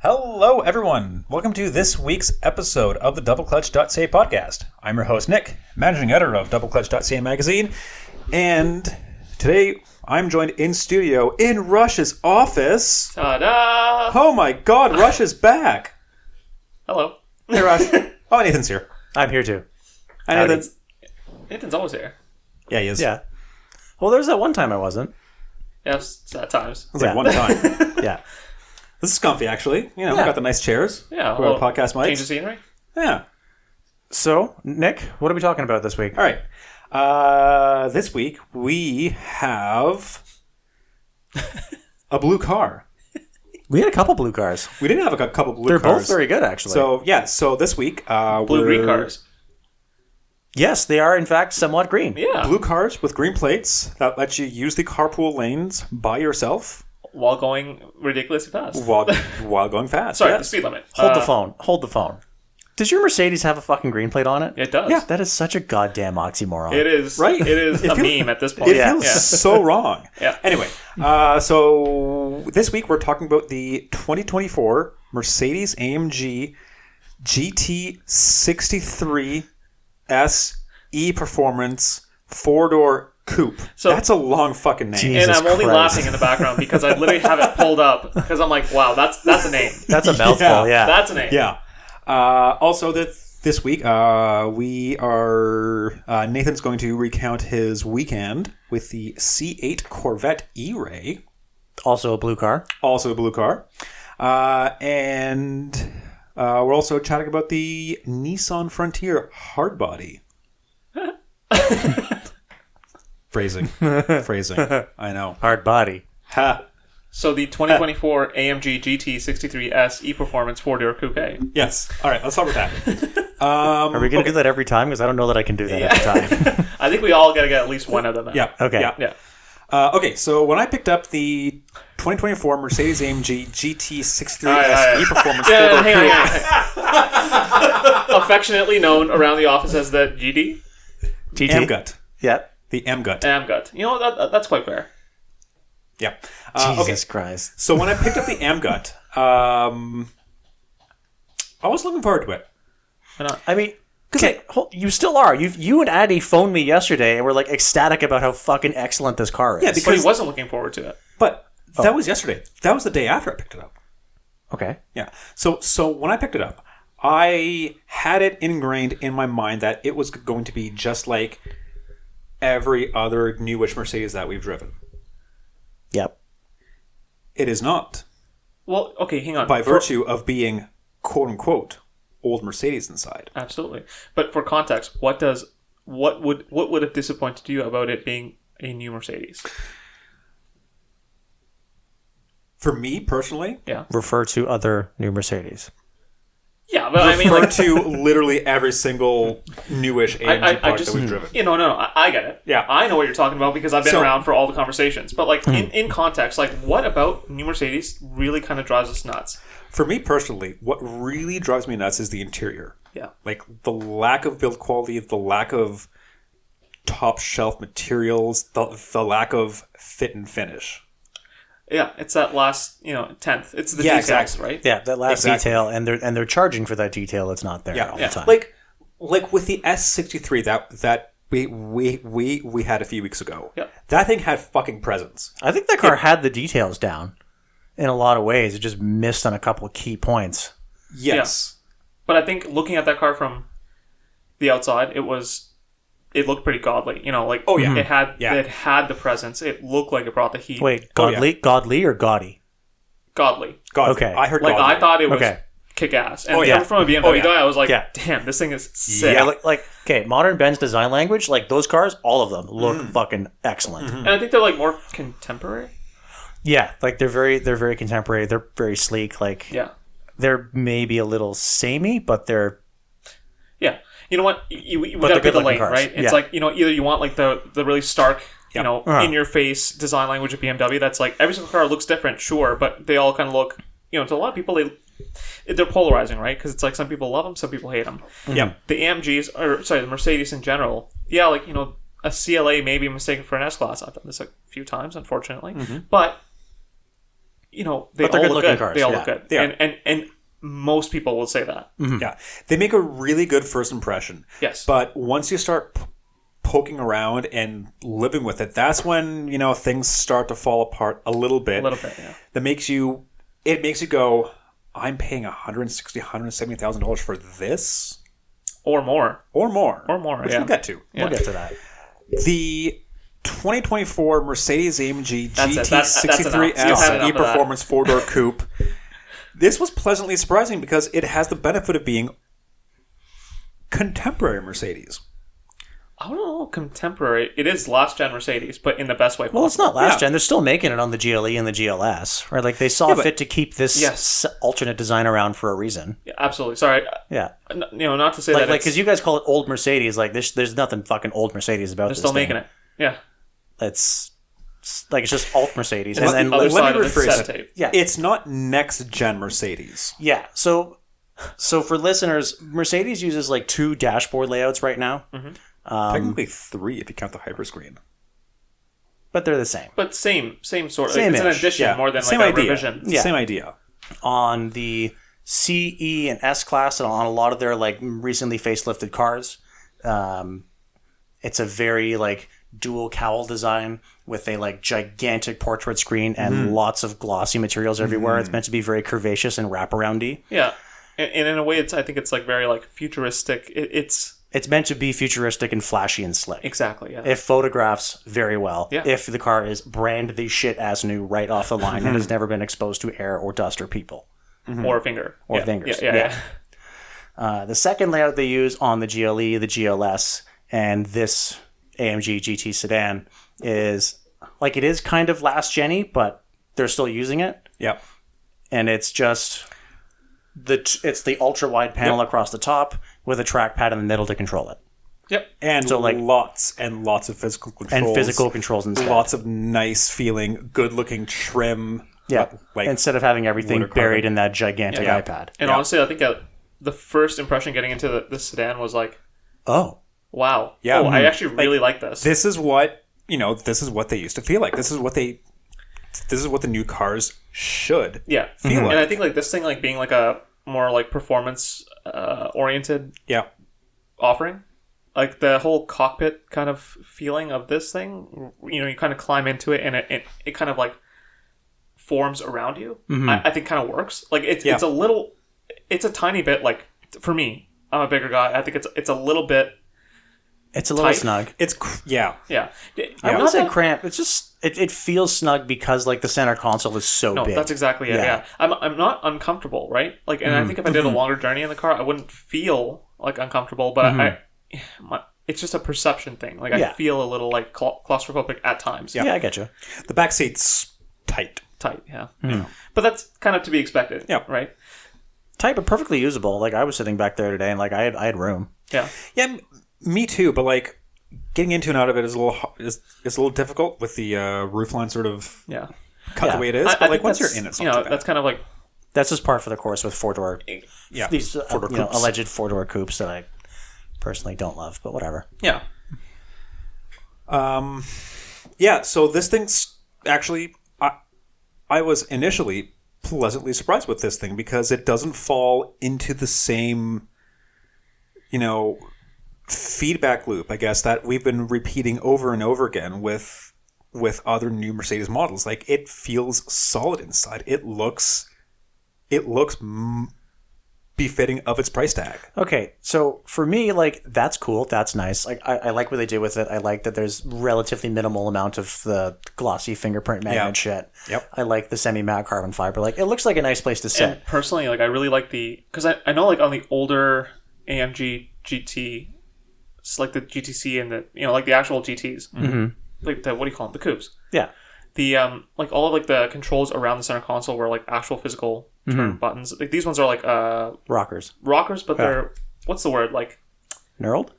Hello, everyone. Welcome to this week's episode of the DoubleClutch.ca podcast. I'm your host, Nick, managing editor of DoubleClutch.ca magazine, and today I'm joined in studio in Rush's office. Ta-da! Oh my God, Rush is back. Hello. Hey, Rush. Oh, Nathan's here. I'm here too. Hi, Nathan. Nathan's always here. Yeah, he is. Yeah. Well, there's that one time I wasn't. Yes, it's at times. It was like one time. Yeah. This is comfy, actually. You know, we Yeah. got the nice chairs. Yeah. We have podcast mics. Change of scenery. Yeah. So, Nick, what are we talking about this week? All right. This week we have a blue car. We had a couple blue cars. We didn't have a couple blue They're cars. both very good, actually. So, yeah. So this week, Blue-green cars. Yes, they are, in fact, somewhat green. Yeah. Blue cars with green plates that let you use the carpool lanes by yourself While going ridiculously fast. while going fast. Sorry, the yes. speed limit. Hold the phone. Hold the phone. Does your Mercedes have a fucking green plate on it? It does. Yeah. That is such a goddamn oxymoron. It is. Right? It is a meme at this point. It feels so wrong. Yeah. Anyway, so this week we're talking about the 2024 Mercedes-AMG GT 63S E-Performance 4-door Coupe. So- That's a long fucking name. Jesus And I'm only Christ. laughing in the background because I literally have it pulled up because I'm like, wow, that's a name. That's a mouthful, yeah. That's a name. Yeah. Also, this week we are Nathan's going to recount his weekend with the C8 Corvette E-Ray, Also a blue car. also a blue car, and we're also chatting about the Nissan Frontier Hardbody. Phrasing. I know. Hard body. Ha. So the 2024 AMG GT 63S E-Performance 4-door Coupe. Yes. All right. Let's start with that. Are we going to do that every time? Because I don't know that I can do that every time. I think we all got to get at least one of them. Yeah. Okay. Yeah. Yeah. Okay, so when I picked up the 2024 Mercedes-AMG GT 63S All right. E-Performance Yeah, 4-door hang Coupe. on. Affectionately known around the office as the GD. GT. M-Gut. Yeah. The M-Gut. Amgut. You know, that's quite fair. Yeah. Jesus Okay, Christ. so when I picked up the M-Gut, I was looking forward to it. I mean, okay, you still are. You and Addy phoned me yesterday and were like ecstatic about how fucking excellent this car is. Yeah, But he because wasn't looking forward to it. but that was yesterday. That was the day after I picked it up. Okay. Yeah. So when I picked it up, I had it ingrained in my mind that it was going to be just like every other newish Mercedes that we've driven. Yep. It is not. Well, okay, hang on. By virtue of being quote unquote old Mercedes inside. Absolutely. But for context, what would have disappointed you about it being a new Mercedes? For me personally, Yeah. Refer to other new Mercedes. Yeah, but I mean, refer like, to literally every single newish AMG I product just, that we've driven. no, I get it. Yeah. I know what you're talking about because I've been So- around for all the conversations. But like in context, like what about new Mercedes really kind of drives us nuts? For me personally, what really drives me nuts is the interior. Yeah. Like the lack of build quality, the lack of top shelf materials, the lack of fit and finish. Yeah, it's that last, tenth. It's the Yeah, details, exactly. right? Yeah, that last Exactly. detail, and they're charging for that detail that's not there all the time. Like with the S63 that we had a few weeks ago. Yeah. That thing had fucking presence. I think that car had the details down in a lot of ways. It just missed on a couple of key points. Yes. But I think looking at that car from the outside, it looked pretty godly. Oh, yeah. it had Yeah. it had the presence. It looked like it brought the heat. Wait, Oh, godly or gaudy? Godly. God, Okay. I heard Like godly. I thought it was Okay. kick ass. And Oh, yeah. coming from a BMW Oh, yeah. guy, I was like, Yeah. damn, this thing is sick. Yeah, like okay, modern Benz design language, like those cars, all of them look fucking excellent. And I think they're like more contemporary. Yeah, like they're very contemporary. They're very sleek. Like Yeah. they're maybe a little samey, but they're Yeah. You know what? We But got to they're pick a good-looking lane, cars. right? It's Yeah. like, either you want like the really stark, Uh-huh. in your face design language of BMW that's like every single car looks different, sure, but they all kind of look, to a lot of people they're polarizing, right? Because it's like some people love them, some people hate them. Yeah. The the Mercedes in general, yeah, like, a CLA may be mistaken for an S-Class. I've done this a few times, unfortunately. But they they're all look good-looking good. cars, They all yeah. look good. They are. And most people will say that. Yeah. They make a really good first impression. Yes. But once you start poking around and living with it, that's when, things start to fall apart a little bit. A little bit, yeah. It makes you go, I'm paying $160,000, $170,000 for this? Or more. Or more. Which yeah. we'll get to. We'll get to that. The 2024 Mercedes-AMG That's it. GT That's enough. 63S You've had enough of that. E-Performance 4-door coupe. This was pleasantly surprising because it has the benefit of being contemporary Mercedes. I don't know, contemporary. It is last-gen Mercedes, but in the best way possible. Well, it's not last gen. They're still making it on the GLE and the GLS, right? Like they saw but- fit to keep this alternate design around for a reason. Yeah, absolutely. Sorry. Yeah, Not to say like that because you guys call it old Mercedes. Like there's nothing fucking old Mercedes about they're this. still making it. Yeah. It's like it's just alt Mercedes, It's and the other let side me of the rephrase cassette it. tape. yeah, It's not next-gen Mercedes. yeah. So for listeners, Mercedes uses like 2 dashboard layouts right now, Technically 3 if you count the hyperscreen. but they're the same. But same sort of. Same-ish. It's an addition Yeah. more than Same like a idea. revision. Yeah. Same idea. On the C, E, and S class, and on a lot of their like recently facelifted cars, it's a very like dual cowl design with a like gigantic portrait screen and lots of glossy materials everywhere. It's meant to be very curvaceous and wraparoundy. Yeah. And in a way, I think it's like very like futuristic. It's meant to be futuristic and flashy and slick. Exactly, yeah. It photographs very well. Yeah. If the car is brand the shit as new right off the line and has never been exposed to air or dust or people. Or a finger. Or fingers. Yeah. The second layout they use on the GLE, the GLS, and this AMG GT sedan is like it is kind of last gen-y, but they're still using it. Yep. And it's just it's the ultra wide panel across the top with a trackpad in the middle to control it. Yep. And So, like- lots and lots of physical controls. And physical controls instead. Lots of nice feeling, good looking trim. Yeah. Like Instead of having everything wood or buried carbon. in that gigantic Yeah. iPad. And Yeah. honestly, I think the first impression getting into the sedan was like, Oh. wow. Yeah. Oh, I actually really like this. this is what they used to feel like. This is what the new cars should. Yeah. Feel like. And I think like this thing like being like a more like performance oriented Yeah. offering, like the whole cockpit kind of feeling of this thing, you kind of climb into it and it kind of like forms around you. I think kind of works. Like it's it's a tiny bit like, for me, I'm a bigger guy. I think it's a little bit. It's a little Tight. snug. Yeah. I wouldn't say cramped. It's just it feels snug because like the center console is so No, big. that's exactly it. Yeah. Yeah, I'm not uncomfortable, right? Like, and I think if I did a longer journey in the car, I wouldn't feel like uncomfortable. But it's just a perception thing. Like I feel a little like claustrophobic at times. Yeah, I get you. The back seat's tight. Tight. Yeah. But that's kind of to be expected. Yeah. Right. Tight but perfectly usable. Like I was sitting back there today and like I had room. Yeah. Yeah, me too. But like getting into and out of it is a little difficult with the roofline sort of Yeah. cut Yeah. the way it is. I But like think once you're that's, in, it's not too bad. that's kind of like That's just par for the course with four-door Yeah, these four-door coupes. alleged four-door coupes that I personally don't love, but whatever. yeah. Yeah, so this thing's actually, I was initially pleasantly surprised with this thing because it doesn't fall into the same, feedback loop, I guess, that we've been repeating over and over again with other new Mercedes models. Like, it feels solid inside. It looks befitting of its price tag. Okay, so for me, like, that's cool. That's nice. Like, I like what they did with it. I like that there's relatively minimal amount of the glossy fingerprint magnet shit. Yep. I like the semi-matte carbon fiber. Like, it looks like a nice place to sit. And personally, like I really like because I know like on the older AMG GT, it's like the GTC and the like the actual GTs, like the what do you call them, the coupes. Yeah. The like all of like the controls around the center console were like actual physical turn buttons. Like these ones are like Rockers. rockers, but they're what's the word, like Knurled?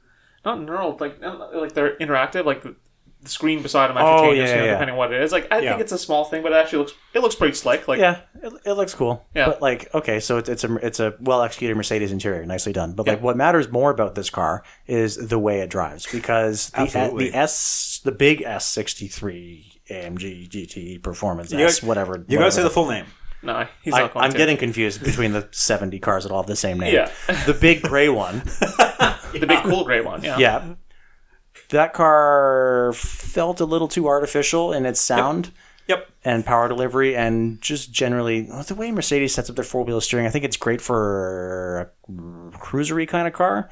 not knurled, like they're interactive, like the screen beside them actually changes depending on what it is. Like I think it's a small thing, but it actually looks pretty slick. Like Yeah, it looks cool. Yeah. But like, okay, so it's a well executed Mercedes interior, nicely done. But like, what matters more about this car is the way it drives, because Absolutely. the big S63 AMG GT Performance You S, gotta- whatever. You gotta say the full name. No, he's not going I'm to. getting confused between the 70 cars that all have the same name. Yeah. The big gray one. The big cool gray one. Yeah. Yeah. That car felt a little too artificial in its sound. Yep. And power delivery, and just generally the way Mercedes sets up their four-wheel steering, I think it's great for a cruisery kind of car.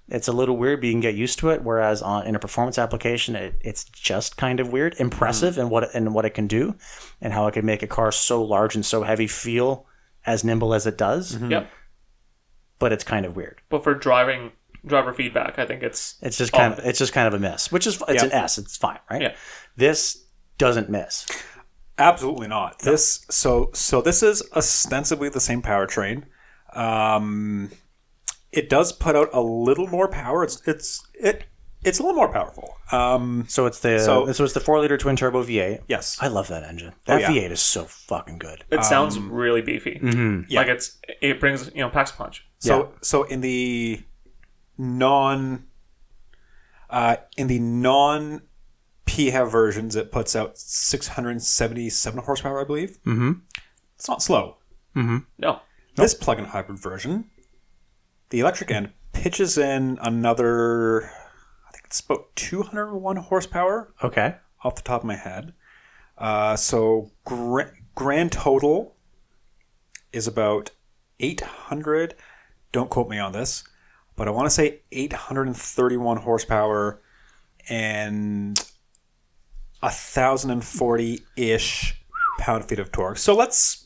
It's a little weird, but you can get used to it. Whereas in a performance application, it's just kind of weird, impressive in what it can do, and how it can make a car so large and so heavy feel as nimble as it does. Yep. But it's kind of weird. But for driver feedback, I think it's just kind of a miss, which is it's an S. It's fine, right? Yeah. This doesn't miss. Absolutely not. This this is ostensibly the same powertrain. It does put out a little more power. It's a little more powerful. So it's the 4-liter twin turbo V8. Yes. I love that engine. That yeah. V8 is so fucking good. It sounds really beefy. Yeah. Like it brings packs a punch. So in the non PHEV versions, it puts out 677 horsepower, I believe. Mm-hmm. It's not slow. No. This plug-in hybrid version, the electric end pitches in another, I think it's about 201 horsepower. Okay. Off the top of my head. So grand total is about 800. Don't quote me on this, but I want to say 831 horsepower and 1,040-ish pound-feet of torque. So let's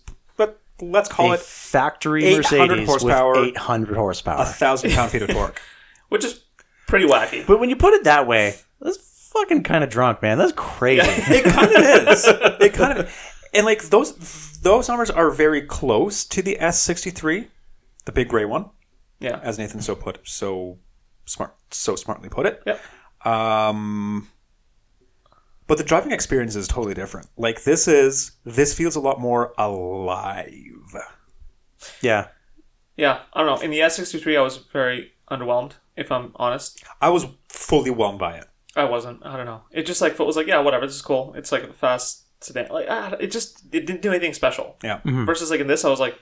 call it factory 800 Mercedes horsepower, with 800 horsepower. 1,000 pound-feet of torque. Which is pretty wacky. But when you put it that way, that's fucking kind of drunk, man. That's crazy. It kind of is. It kind of, and like those numbers are very close to the S63, the big gray one. Yeah. As Nathan so smartly put it. Yep. But the driving experience is totally different. Like this feels a lot more alive. Yeah. Yeah. I don't know. In the S63, I was very underwhelmed, if I'm honest. I was fully whelmed by it. I wasn't. I don't know. It just like was like, yeah, whatever. This is cool. It's like a fast sedan. Like it didn't do anything special. Yeah. Versus like in this, I was like,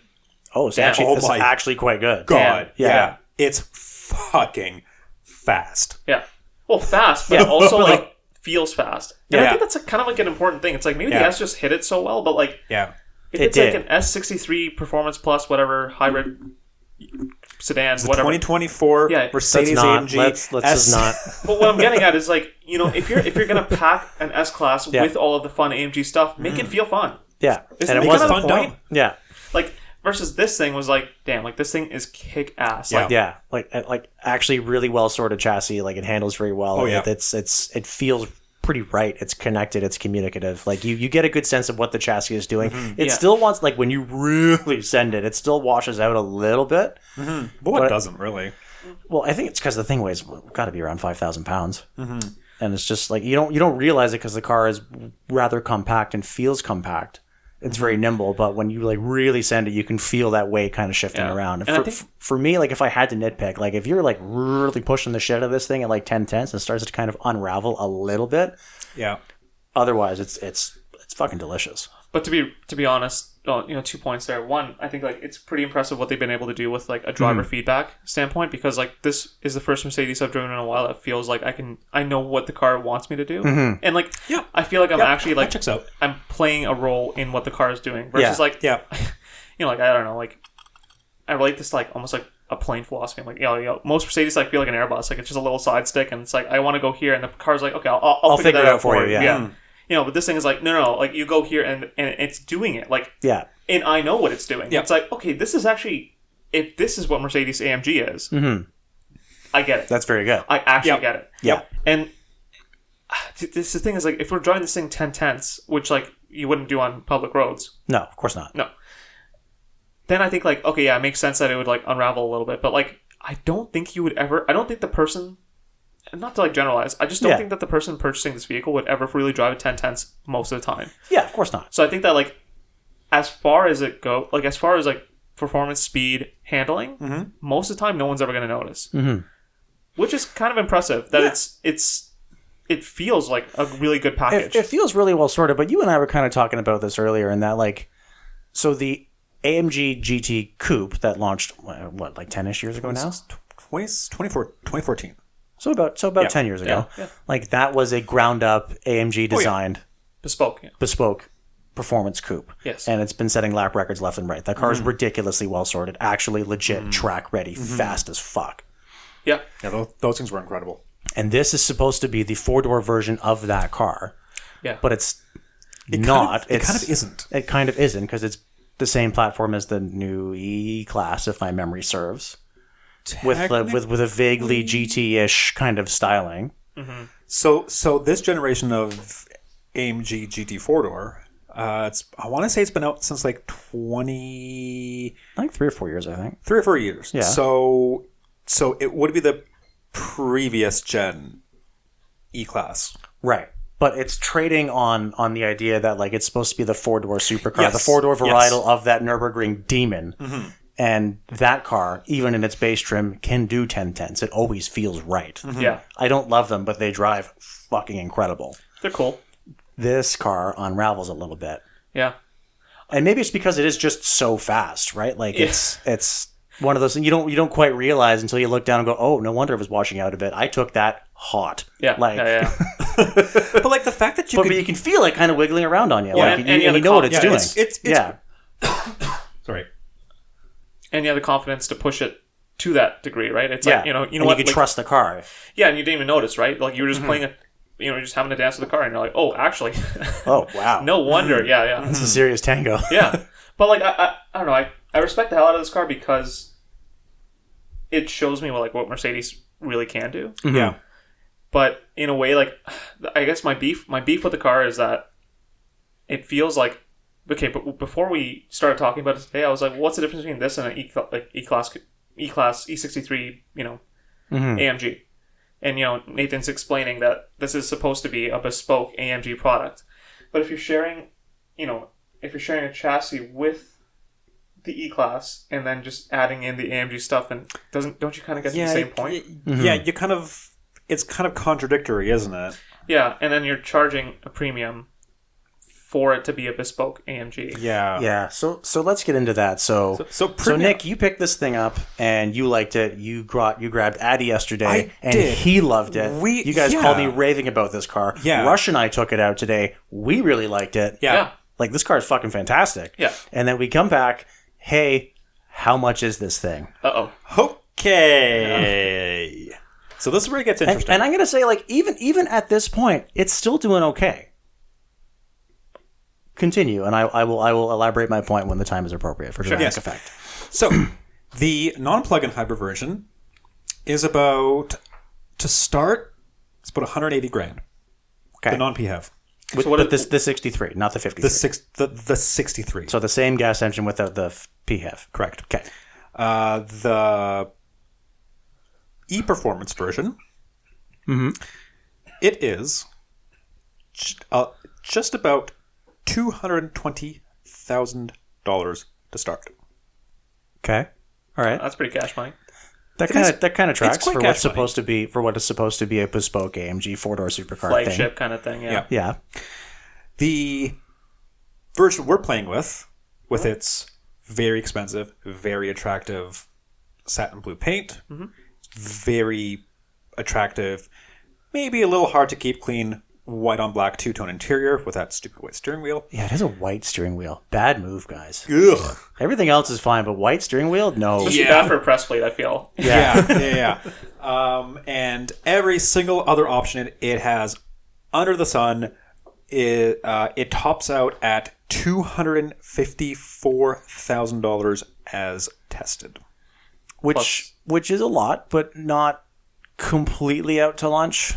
Oh, it's Damn. actually, this is actually quite good. God. Yeah. Yeah. It's fucking fast. yeah, well, fast, but also like feels fast. And I think that's kind of like an important thing. It's like maybe the S just hit it so well, but like Yeah. if it's like an S63 Performance Plus whatever hybrid sedan, whatever. 2024 Mercedes-AMG. Let's just not. But what I'm getting at is like, if you're gonna pack an S class with all of the fun AMG stuff, make it feel fun. Yeah. Isn't And it it was kind of fun the point? dumb. Yeah. Like versus this thing was like, damn, like this thing is kick ass. Yeah. Like, Yeah, like actually really well sorted chassis. Like it handles very well. Oh, yeah. It feels pretty right. It's connected. It's communicative. Like you get a good sense of what the chassis is doing. It still wants, like when you really send it, it still washes out a little bit. But it doesn't really. Well, I think it's because the thing weighs got to be around 5,000 pounds, and it's just like you don't realize it because the car is rather compact and feels compact. It's very nimble, but when you like really send it, you can feel that weight kind of shifting around. And for me, like if I had to nitpick, like if you're like really pushing the shit out of this thing at like 10/10, it starts to kind of unravel a little bit. Yeah. Otherwise, it's fucking delicious. But to be honest, 2 points there. One, I think like it's pretty impressive what they've been able to do with like a driver feedback standpoint, because like this is the first Mercedes I've driven in a while that feels like I know what the car wants me to do, and like I feel like I'm actually like checks out. I'm playing a role in what the car is doing versus like like I don't know, like I relate this to like almost like a plane philosophy. I'm like most Mercedes like feel like an Airbus, like it's just a little side stick, and it's like I want to go here, and the car's like okay, I'll figure that out for you. Yeah. But this thing is like, no, like you go here and it's doing it. Like, and I know what it's doing. Yeah. It's like, okay, this is actually, if this is what Mercedes-AMG is, I get it. That's very good. I actually get it. Yeah. And the thing is like, if we're driving this thing 10/10, which like you wouldn't do on public roads. No, of course not. No. Then I think like, okay, yeah, it makes sense that it would like unravel a little bit. But like, I don't think the person, not to like generalize, I just don't think that the person purchasing this vehicle would ever really drive it 10/10 most of the time. Yeah, of course not. So I think that like as far as like performance, speed, handling, most of the time no one's ever going to notice, which is kind of impressive. That it feels like a really good package. It feels really well sorted, but you and I were kind of talking about this earlier in that, like, so the AMG GT Coupe that launched, what, like 10-ish years ago now? 2014. So about 10 years ago. Yeah. Like, that was a ground-up AMG designed bespoke performance coupe. Yes. And it's been setting lap records left and right. That car is ridiculously well sorted, actually legit track ready, fast as fuck. Yeah. Yeah, those things were incredible. And this is supposed to be the four-door version of that car. Yeah. But it's not. It kind of isn't. It kind of isn't, because it's the same platform as the new E-Class, if my memory serves. With a vaguely GT-ish kind of styling. Mm-hmm. So this generation of AMG GT four-door, I want to say it's been out since like 3 or 4 years, I think. 3 or 4 years. Yeah. So it would be the previous gen E-Class. Right. But it's trading on the idea that, like, it's supposed to be the four-door supercar, Yes. the four-door varietal of that Nürburgring demon. Mm-hmm. And that car, even in its base trim, can do 1010s. It always feels right. Mm-hmm. Yeah. I don't love them, but they drive fucking incredible. They're cool. This car unravels a little bit. Yeah. And maybe it's because it is just so fast, right? Like, it's one of those things you don't quite realize until you look down and go, oh, no wonder it was washing out a bit. I took that hot. Yeah. Like, yeah. But like the fact that but you can feel it kind of wiggling around on you. Yeah, like, and you know what it's doing. Sorry. And you have the confidence to push it to that degree, right? It's like, you know and what? You can trust the car. Yeah, and you didn't even notice, right? Like, you were just playing it, you're just having to dance with the car, and you're like, oh, actually. Oh, wow. No wonder. Yeah. It's a serious tango. Yeah. But, like, I don't know. I respect the hell out of this car because it shows me, what Mercedes really can do. Mm-hmm. Yeah. But in a way, like, I guess my beef with the car is that it feels like, okay, but before we started talking about it today, I was like, what's the difference between this and an E-Class, E63, AMG? And, Nathan's explaining that this is supposed to be a bespoke AMG product. But if you're sharing, a chassis with the E-Class and then just adding in the AMG stuff, then don't you kind of get to the same point? Yeah, it's kind of contradictory, isn't it? Yeah, and then you're charging a premium for it to be a bespoke AMG. Yeah. Yeah. So let's get into that. So Nick, you picked this thing up and you liked it. You grabbed Addy yesterday he loved it. You guys called me raving about this car. Yeah. Rush and I took it out today. We really liked it. Yeah. Like, this car is fucking fantastic. Yeah. And then we come back, hey, how much is this thing? Uh-oh. Okay. Yeah. So this is where it gets interesting. And I'm going to say, like, even at this point, it's still doing okay. Continue, and I will elaborate my point when the time is appropriate for dramatic effect. So, the non-plug-in hybrid version is about, to start, it's about $180,000. Okay. The non-PHEV. The 63, not the 53. The 63. So the same gas engine without the PHEV. Correct. Okay. The e-performance version, it is just about $220,000 to start. Okay. All right. That's pretty cash money. That kind of tracks for what's supposed to be a bespoke AMG four-door supercar flagship kind of thing. Yeah. The version we're playing with its very expensive, very attractive satin blue paint, very attractive, maybe a little hard to keep clean, white on black two-tone interior with that stupid white steering wheel. Yeah, it has a white steering wheel. Bad move, guys. Ugh. Everything else is fine, but white steering wheel? No. It's bad for a press plate, I feel. Yeah. And every single other option it has under the sun, it tops out at $254,000 as tested. Which is a lot, but not completely out to lunch.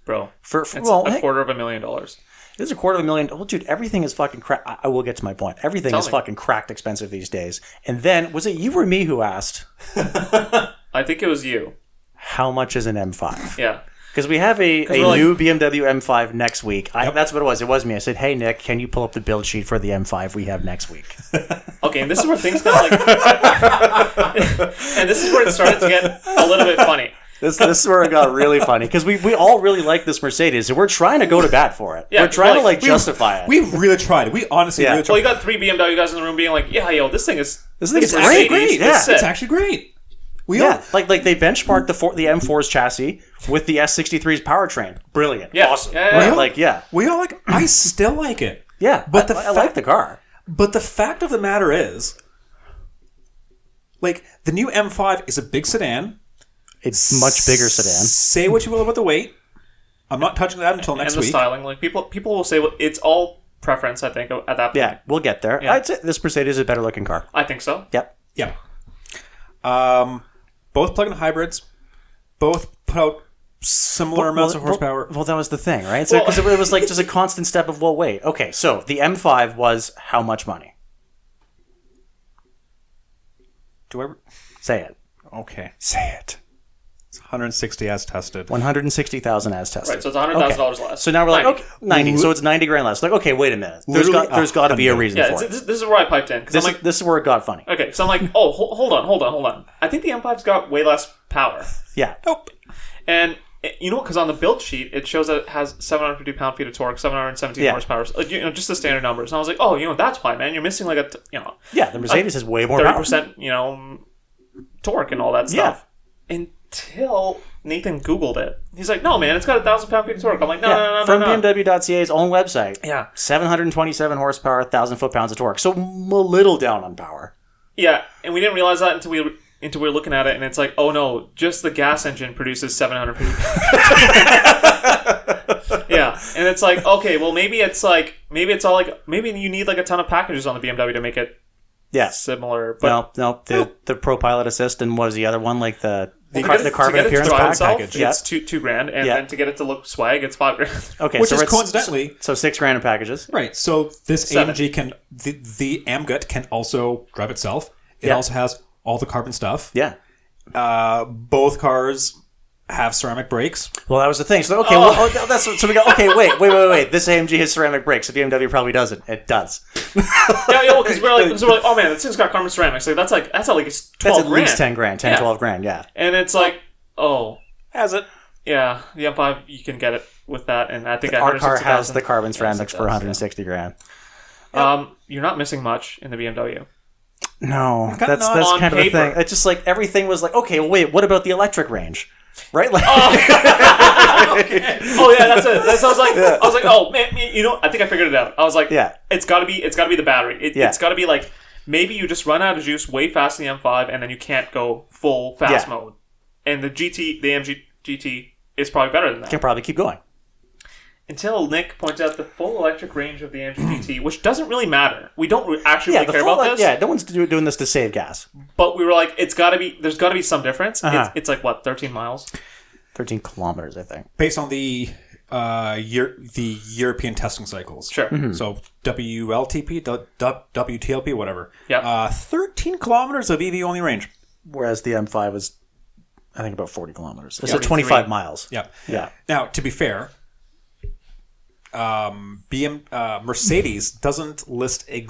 Bro, it's $250,000. It's $250,000. Well, dude, everything is fucking cracked. I will get to my point. Everything is fucking cracked expensive these days. And then, was it you or me who asked? I think it was you. How much is an M5? Yeah. Because we have a new BMW M5 next week. That's what it was. It was me. I said, hey, Nick, can you pull up the build sheet for the M5 we have next week? Okay, and this is where things got and this is where it started to get a little bit funny. This is where it got really funny because we all really like this Mercedes, and we're trying to go to bat for it. Yeah, we're trying to justify it. We really tried. We honestly really tried. Well, you got 3 BMW guys in the room being like, "Yeah, yo, this thing is great. Yeah, it's actually great." Like they benchmarked the M4's chassis with the S63's powertrain. Brilliant. Yeah. Awesome. Yeah. We all like. I still like it. Yeah, but I like the car. But the fact of the matter is, like, the new M5 is a big sedan. It's a much bigger sedan. Say what you will about the weight. I'm not touching that until next week. And the styling, like people will say it's all preference. I think at that point. Yeah, we'll get there. Yeah. I'd say this Mercedes is a better looking car. I think so. Yep. Yeah. Both plug-in hybrids. Both put out similar amounts of horsepower. Well, that was the thing, right? So because it was like just a constant step of wait. Okay, so the M5 was how much money? Do I say it? Okay, say it. It's 160 as tested. 160,000 as tested. Right, so it's $100,000 less. So now we're like, okay, 90. So it's 90 grand less. Like, okay, wait a minute. There's got to be a reason for it. This is where I piped in. This is where it got funny. Okay, so I'm like, oh, hold on. I think the M5's got way less power. Yeah. Nope. And you know what? Because on the build sheet, it shows that it has 750 pound-feet of torque, 717 horsepower. Like, just the standard numbers. And I was like, oh, that's why, man. You're missing like Yeah, the Mercedes has way more power. 30%, torque and all that stuff. Until Nathan Googled it. He's like, no, man, it's got 1,000 pound-feet of torque. I'm like, no. From BMW.ca's own website. Yeah. 727 horsepower, 1,000 foot-pounds of torque. So a little down on power. Yeah, and we didn't realize that until we were looking at it, and it's like, oh no, just the gas engine produces 750. Yeah, and it's like, okay, well maybe you need like a ton of packages on the BMW to make it similar. But no, the Pro Pilot Assist and what was the other one, like the carbon appearance package? It's $2,000, and then to get it to look swag, it's $5,000. Okay, which so is coincidentally $6,000 in packages. Right. So this AMG can the AMGUT can also drive itself. It also has all the carbon stuff. Yeah. Both cars have ceramic brakes. Well, that was the thing. So we go. Okay, wait. This AMG has ceramic brakes. The BMW probably doesn't. It does. Because we're like, oh man, this thing's got carbon ceramics. Like that's like it's 12 That's at least grand. 12 grand. Yeah. And it's like, oh, has it? Yeah, the M5 you can get it with that, and I think our car has the carbon ceramics for 160 grand. You're not missing much in the BMW. No, that's kind of the thing. It's just like everything was like, okay, well, wait, what about the electric range? Right? Like, okay. Oh yeah, that's it. I was like, oh man, I think I figured it out. I was like, it's got to be the battery. It's got to be like maybe you just run out of juice way fast in the M5, and then you can't go full fast mode. And the AMG GT is probably better than that. Can probably keep going. Until Nick points out the full electric range of the AMG GT, which doesn't really matter. We don't actually really care about this. Yeah, no one's doing this to save gas. But we were like, there's got to be some difference. It's like, what, 13 miles? 13 kilometers, I think. Based on the European testing cycles. Sure. Mm-hmm. So WLTP, WTLP, whatever. Yeah. 13 kilometers of EV-only range. Whereas the M5 was, I think, about 40 kilometers. So 25 miles. Yeah. Yeah. Now, to be fair, Mercedes doesn't list an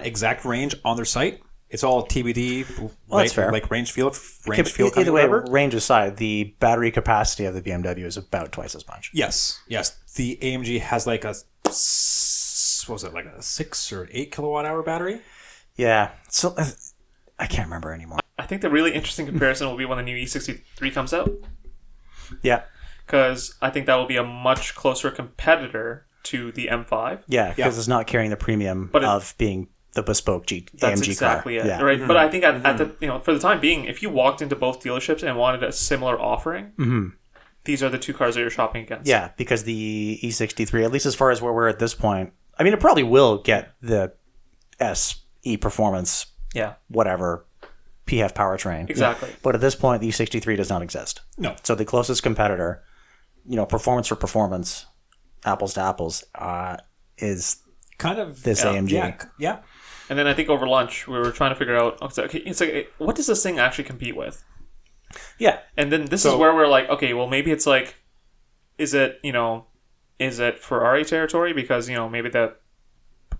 exact range on their site. It's all TBD. That's fair. Like range field. Either way, range aside, the battery capacity of the BMW is about twice as much. Yes. The AMG has like a 6 or 8 kilowatt hour battery. Yeah. So I can't remember anymore. I think the really interesting comparison will be when the new E63 comes out. Yeah. Because I think that will be a much closer competitor to the M5. Yeah, because it's not carrying the premium of being the bespoke AMG car. That's exactly it, yeah. right? Mm-hmm. But I think at the for the time being, if you walked into both dealerships and wanted a similar offering, these are the two cars that you're shopping against. Yeah, because the E63, at least as far as where we're at this point, I mean, it probably will get the SE performance, whatever, PF powertrain. Exactly. But at this point, the E63 does not exist. No. So the closest competitor, performance for performance, apples to apples, is kind of this AMG. Yeah. And then I think over lunch we were trying to figure out, okay, it's like, what does this thing actually compete with? Yeah. And then this is where we're like, okay, well maybe it's like, is it Ferrari territory because maybe that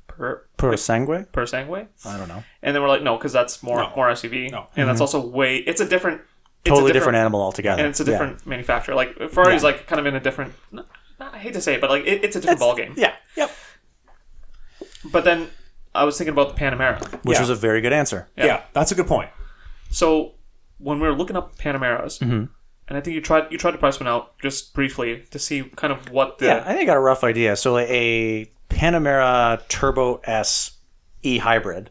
Per Sangue? Per Sangue? I don't know. And then we're like, no, because that's more SUV. No. And that's also it's a different totally different animal altogether. And it's a different manufacturer. Like Ferrari's like kind of in a different. I hate to say it, but like it's a different ballgame. Yeah. Yep. But then I was thinking about the Panamera, Which was a very good answer. Yeah, that's a good point. So when we were looking up Panameras, and I think you tried to price one out just briefly to see kind of what the Yeah, I think I got a rough idea. So a Panamera Turbo S E-Hybrid.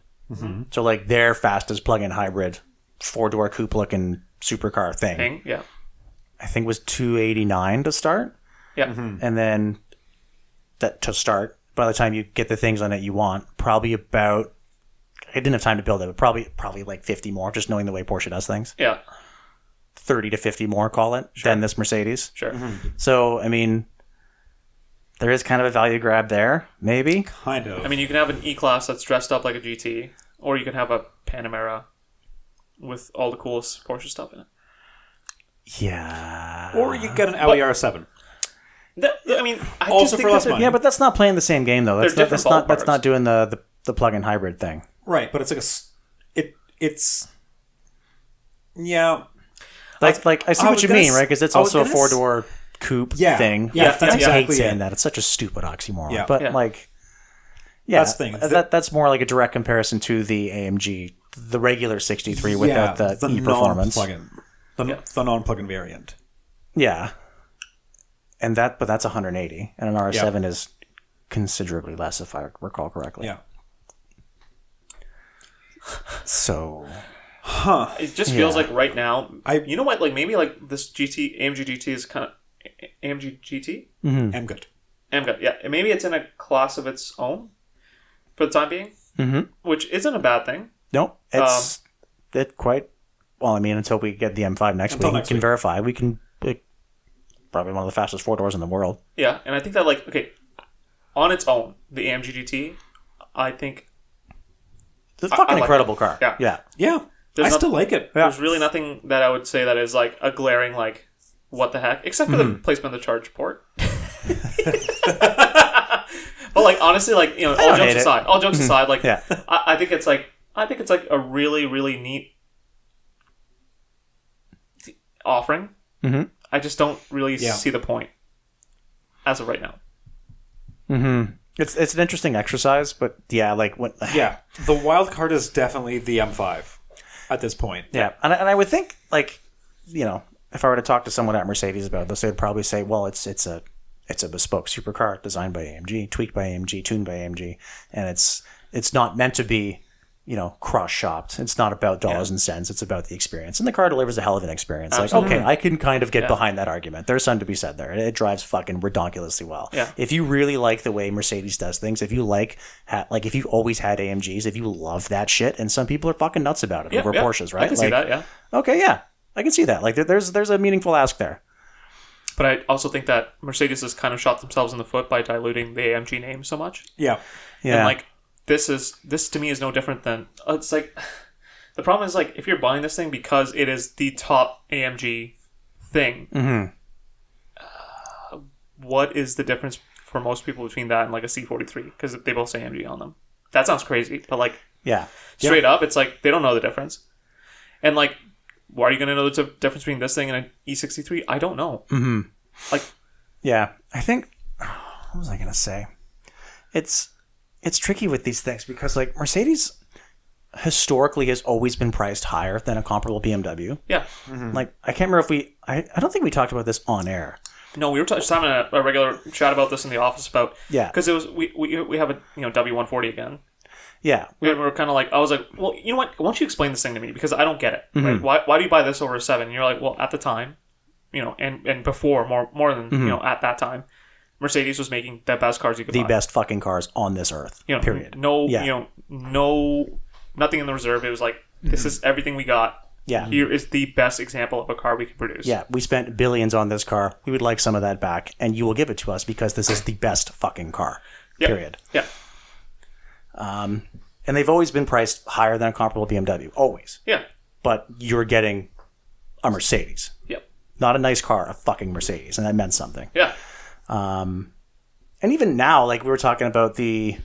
So like their fastest plug-in hybrid, 4-door coupe looking supercar thing. Yeah. I think was $289 to start. Yeah. And then that to start, by the time you get the things on it you want, probably about, I didn't have time to build it, but probably like 50 more, just knowing the way Porsche does things. Yeah. 30 to 50 more, call it, than this Mercedes. Sure. So, I mean, there is kind of a value grab there, maybe. Kind of. I mean, you can have an E-Class that's dressed up like a GT, or you can have a Panamera with all the coolest Porsche stuff in it. Yeah. Or you get an Audi R7. I mean, I Also just think for less that money. Yeah, but that's not playing the same game, though. They're That's different not ballparks. doing the plug-in hybrid thing. Right, but it's like it's yeah. Like I see I what was you gonna mean, s- right? Because it's I was also a gonna s- 4-door coupe Yeah. thing. Yeah, that's I exactly hate saying it. that. It's such a stupid oxymoron. Yeah. But Yeah. like, yeah, That's the thing. That's more like a direct comparison to the AMG, the regular 63 without the e-performance. non-plug-in, the non-plug-in variant. Yeah, and but that's 180, and an R7 is considerably less, if I recall correctly. Yeah. So, it just feels like right now. You know what? Like maybe like this AMG GT is kind of AMG GT. I'm good. AMG, yeah. And maybe it's in a class of its own for the time being, which isn't a bad thing. no, it's it quite well. I mean, until we get the M5 next week, we can verify. We can probably one of the fastest 4-doors in the world. Yeah, and I think that like on its own, the AMG GT, I think It's a fucking like incredible it. car. Yeah. Yeah. Yeah, I still like it. There's really nothing that I would say that is like a glaring like what the heck, except for the placement of the charge port. But like honestly, like all jokes aside, like Yeah. I think it's like a really really neat offering. I just don't really see the point as of right now. It's an interesting exercise, but yeah, like when Yeah, the wild card is definitely the M5 at this point. yeah, and I would think like if I were to talk to someone at Mercedes about this, they'd probably say, well, it's a bespoke supercar designed by AMG, tweaked by AMG, tuned by AMG, and it's not meant to be cross shopped. It's not about dollars and cents. It's about the experience, and the car delivers a hell of an experience. Absolutely. Like, okay, I can kind of get behind that argument. There's something to be said there. It drives fucking ridiculously well. Yeah. If you really like the way Mercedes does things, if you if you've always had AMGs, if you love that shit, and some people are fucking nuts about it over Porsches, right? I can see that. Yeah. Okay, yeah, I can see that. Like, there's a meaningful ask there. But I also think that Mercedes has kind of shot themselves in the foot by diluting the AMG name so much. Yeah, Yeah. And like this to me is no different than it's like the problem is like if you're buying this thing because it is the top AMG thing. What is the difference for most people between that and like a C43? Because they both say AMG on them. That sounds crazy, but like straight up, it's like they don't know the difference. And like, why are you going to know the difference between this thing and an E63? I don't know. Like, yeah, I think. What was I going to say? It's tricky with these things because like Mercedes historically has always been priced higher than a comparable BMW. yeah. Like I can't remember if I don't think we talked about this on air. No, we were just having a regular chat about this in the office about because it was we have a W140 again. Yeah, We were kind of like I was like, well, you know what? Why don't you explain this thing to me because I don't get it. Right? Why do you buy this over a 7? And you're like, well, at the time, and before more than at that time, Mercedes was making the best cars you could buy. the best fucking cars on this earth. Period. No, no, nothing in the reserve. It was like this is everything we got. Yeah. Here is the best example of a car we can produce. Yeah, we spent billions on this car. We would like some of that back, and you will give it to us because this is the best fucking car. Yep. Period. Yeah. And they've always been priced higher than a comparable BMW. Always. Yeah. But you're getting a Mercedes. Yep. Not a nice car, a fucking Mercedes. And that meant something. Yeah. And even now, like we were talking about the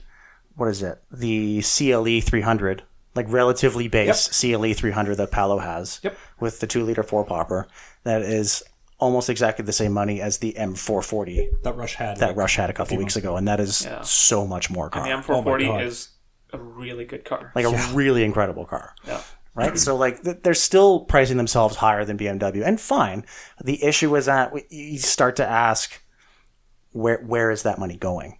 CLE 300 like relatively base CLE 300 that Palo has with the 2-liter 4-popper that is almost exactly the same money as the M440 that Rush had a couple weeks ago, and that is so much more car. And the M440 is a really good car. Like a really incredible car. Yeah. Right? So like they're still pricing themselves higher than BMW, and fine. The issue is that you start to ask where is that money going?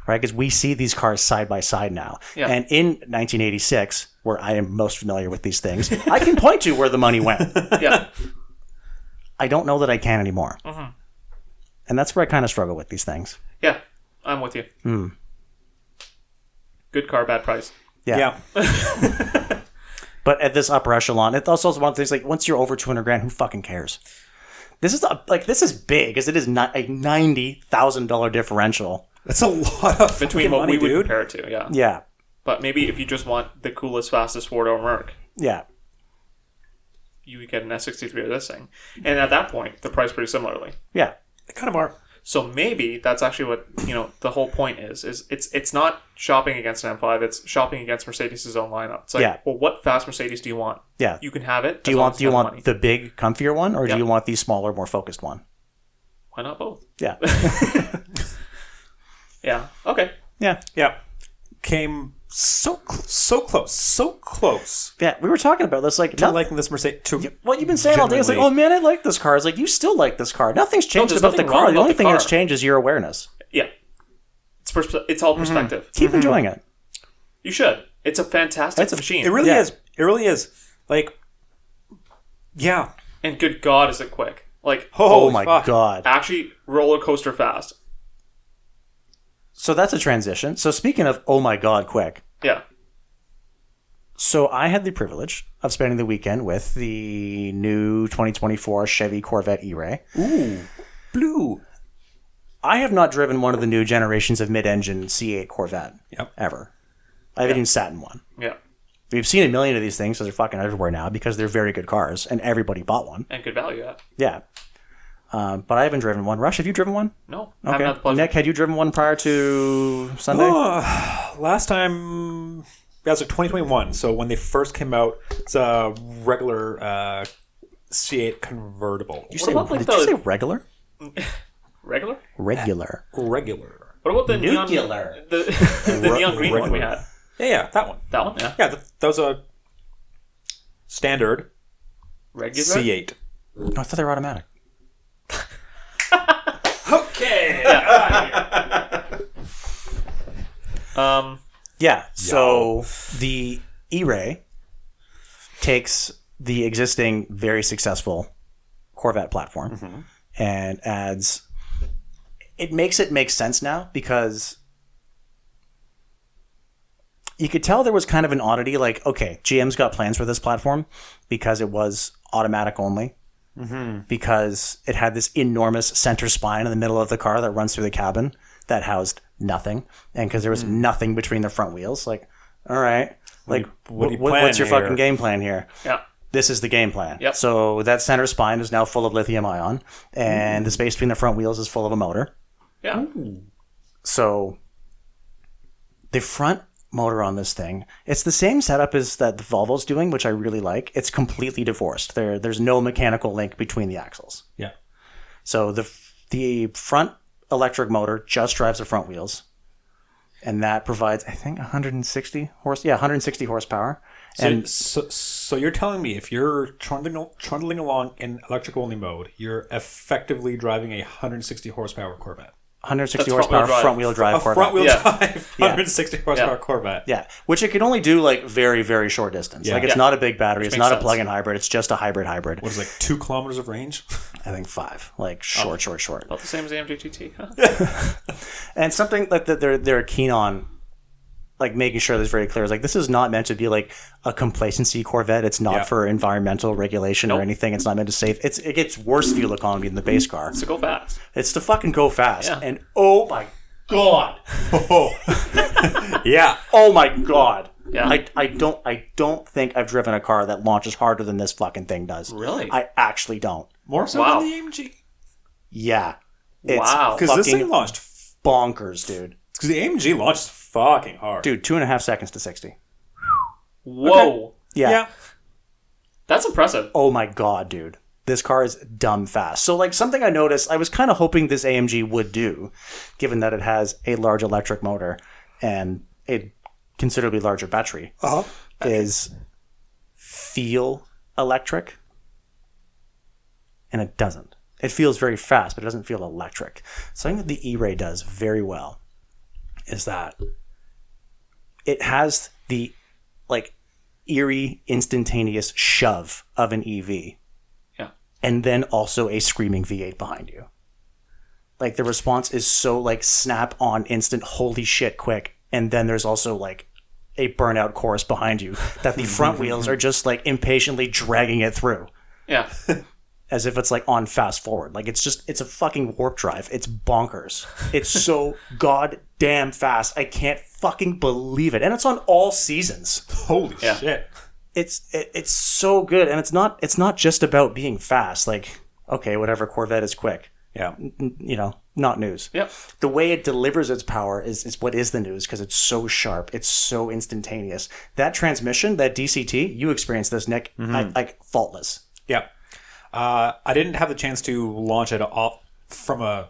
Right? Because we see these cars side by side now. Yeah. And in 1986, where I am most familiar with these things, I can point to where the money went. Yeah. I don't know that I can anymore. Mm-hmm. And that's where I kind of struggle with these things. Yeah, I'm with you. Good car, bad price. Yeah. But at this upper echelon, it also is one of the things like once you're over $200,000, who fucking cares? This is big, because it is not a $90,000 differential. That's a lot of between what money, we would dude. compare it to. Yeah. Yeah. But maybe if you just want the coolest, fastest four-door Merc, Yeah. you would get an S63 of this thing, and at that point, they're priced pretty similarly. Yeah. They kind of are. So maybe that's actually what the whole point is it's not shopping against an M5, it's shopping against Mercedes' own lineup. It's like, well, what fast Mercedes do you want? Yeah. You can have it. Do you want the big, comfier one, or do you want the smaller, more focused one? Why not both? Yeah. Yeah. Okay. Yeah. Yeah. Came so close. Yeah, we were talking about this, like, To liking this Mercedes. what you've been saying all day is like, oh man, I like this car. It's like, you still like this car. Nothing's changed there's about the nothing wrong car. The about only the thing that's car. changed is your awareness. Yeah. It's all perspective. Keep enjoying it. You should. It's a fantastic machine. It really is. It really is. Like, yeah. And good God, is it quick? Like, Oh my God. actually, roller coaster fast. So that's a transition. So speaking of, oh my God, quick. Yeah. So I had the privilege of spending the weekend with the new 2024 Chevy Corvette E-Ray. Ooh. Blue. I have not driven one of the new generations of mid-engine C8 Corvette ever. I haven't even sat in one. Yeah. We've seen a million of these things, so they're fucking everywhere now because they're very good cars, and everybody bought one. And good value, yeah. Yeah. But I haven't driven one. Rush, have you driven one? No. I haven't had the Okay. pleasure. Nick, had you driven one prior to Sunday? Last time, that was 2021. So when they first came out, it's a regular C8 convertible. Did What about, like, you say regular? Regular? Regular. Regular. What about the neon... Nuclear. The neon green one we had? Yeah, that one. That one, yeah. Yeah, that was a standard Regular? C8. Oh, I thought they were automatic. Okay. Yeah, so the E-Ray takes the existing, very successful Corvette platform and adds... It makes it make sense now because you could tell there was kind of an oddity, like, okay, GM's got plans for this platform because it was automatic only. Because it had this enormous center spine in the middle of the car that runs through the cabin that housed nothing. And because there was nothing between the front wheels, like, all right, like, what's your fucking game plan here? Yeah. This is the game plan. Yep. So that center spine is now full of lithium ion, and the space between the front wheels is full of a motor. Yeah. So the front motor on this thing, it's the same setup as that the Volvo's doing, which I really like. It's completely divorced. There's no mechanical link between the axles. Yeah. So the front electric motor just drives the front wheels, and that provides, I think, 160 horsepower. So you're telling me if you're trundling along in electric only mode, you're effectively driving a 160 horsepower Corvette. 160 horsepower front wheel drive Corvette. Front wheel drive, 160 horsepower Corvette. Yeah, which it can only do like very, very short distance. Like it's not a big battery. It's not a plug-in hybrid. It's just a hybrid. What is it, like 2 kilometers of range? I think 5. Like short. About the same as the AMG GT, huh? And something like that they're keen on, like making sure that's very clear. Is like, this is not meant to be like a complacency Corvette. It's not for environmental regulation or anything. It's not meant to save. It gets worse fuel economy than the base car. It's to go fast. It's to fucking go fast. Yeah. And oh my god. Yeah. Oh my god. Yeah. I don't think I've driven a car that launches harder than this fucking thing does. Really? I actually don't. More so Wow. than the AMG. Yeah. It's Wow. Because this thing fucking launched. bonkers, dude. Because the AMG launched fucking hard. Dude, 2.5 seconds to 60. Whoa. Okay. Yeah. That's impressive. Oh my god, dude. This car is dumb fast. So, like, something I noticed, I was kind of hoping this AMG would do, given that it has a large electric motor and a considerably larger battery, is feel electric. And it doesn't. It feels very fast, but it doesn't feel electric. Something that the E-Ray does very well is that it has the, like, eerie, instantaneous shove of an EV. And then also a screaming V8 behind you. Like, the response is so, like, snap on, instant, holy shit, quick. And then there's also, like, a burnout chorus behind you that the front wheels are just, like, impatiently dragging it through. Yeah. As if it's, like, on fast forward. Like, it's a fucking warp drive. It's bonkers. It's so goddamn fast. I can't fucking believe it. And it's on all seasons. Holy shit. It's so good, and it's not just about being fast. Like, okay, whatever, Corvette is quick. Yeah. Not news. Yep. The way it delivers its power is what is the news, because it's so sharp. It's so instantaneous. That transmission, that DCT, you experienced this, Nick, like faultless. Yeah. I didn't have the chance to launch it off from a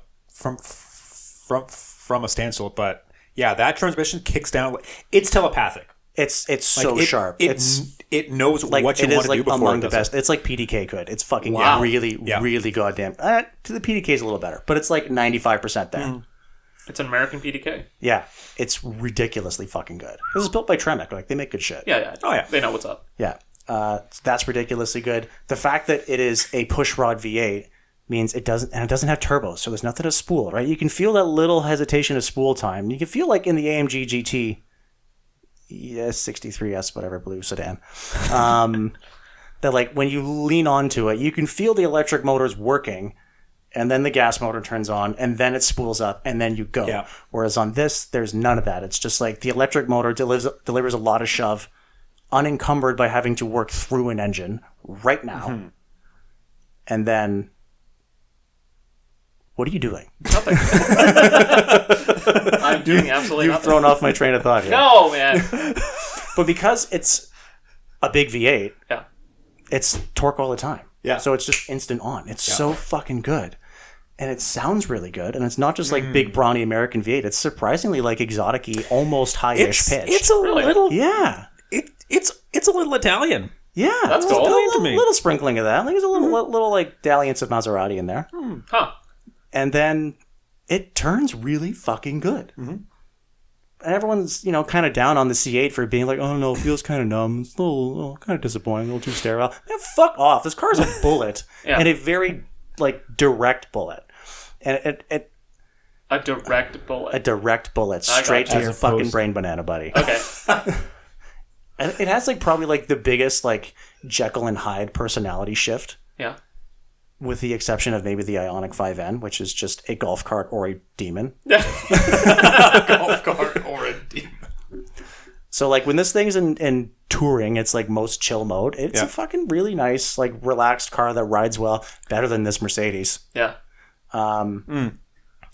standstill, but yeah, that transmission kicks down. It's telepathic. It's like so sharp. It knows like, what you want to do before among it the does best. It's like PDK could. It's fucking really goddamn. To the PDK is a little better, but it's like 95% there. It's an American PDK. Yeah, it's ridiculously fucking good. This is built by Tremec. Like, they make good shit. Yeah. Oh yeah, they know what's up. Yeah, that's ridiculously good. The fact that it is a pushrod V8 means it doesn't have turbos, so there's nothing to spool, right? You can feel that little hesitation of spool time. You can feel like in the AMG GT. Yes, 63S, whatever, blue sedan. That, like, when you lean onto it, you can feel the electric motors working, and then the gas motor turns on, and then it spools up, and then you go. Yeah. Whereas on this, there's none of that. It's just like the electric motor delivers a lot of shove, unencumbered by having to work through an engine right now. And then... What are you doing? Nothing. I'm doing absolutely nothing. You've thrown off my train of thought here. No, man. But because it's a big V8, Yeah. it's torque all the time. Yeah. So it's just instant on. It's so fucking good. And it sounds really good. And it's not just like big brawny American V8. It's surprisingly like exotic-y, almost high-ish pitch. It's a little... Yeah. It's a little Italian. Yeah. That's cool. Italian to me. Little sprinkling of that. Like, there's a little like dalliance of Maserati in there. Huh. And then it turns really fucking good. And everyone's, kind of down on the C8 for being like, oh no, it feels kind of numb. It's a little kind of disappointing, a little too sterile. Man, fuck off. This car's a bullet. And a very, like, direct bullet. And it A direct bullet. a direct bullet straight to your fucking brain banana, buddy. Okay. And it has, like, probably, like, the biggest, like, Jekyll and Hyde personality shift. Yeah. With the exception of maybe the Ioniq 5N, which is just a golf cart or a demon. Golf cart or a demon. So, like, when this thing's in touring, it's, like, most chill mode. It's a fucking really nice, like, relaxed car that rides well. Better than this Mercedes. Yeah.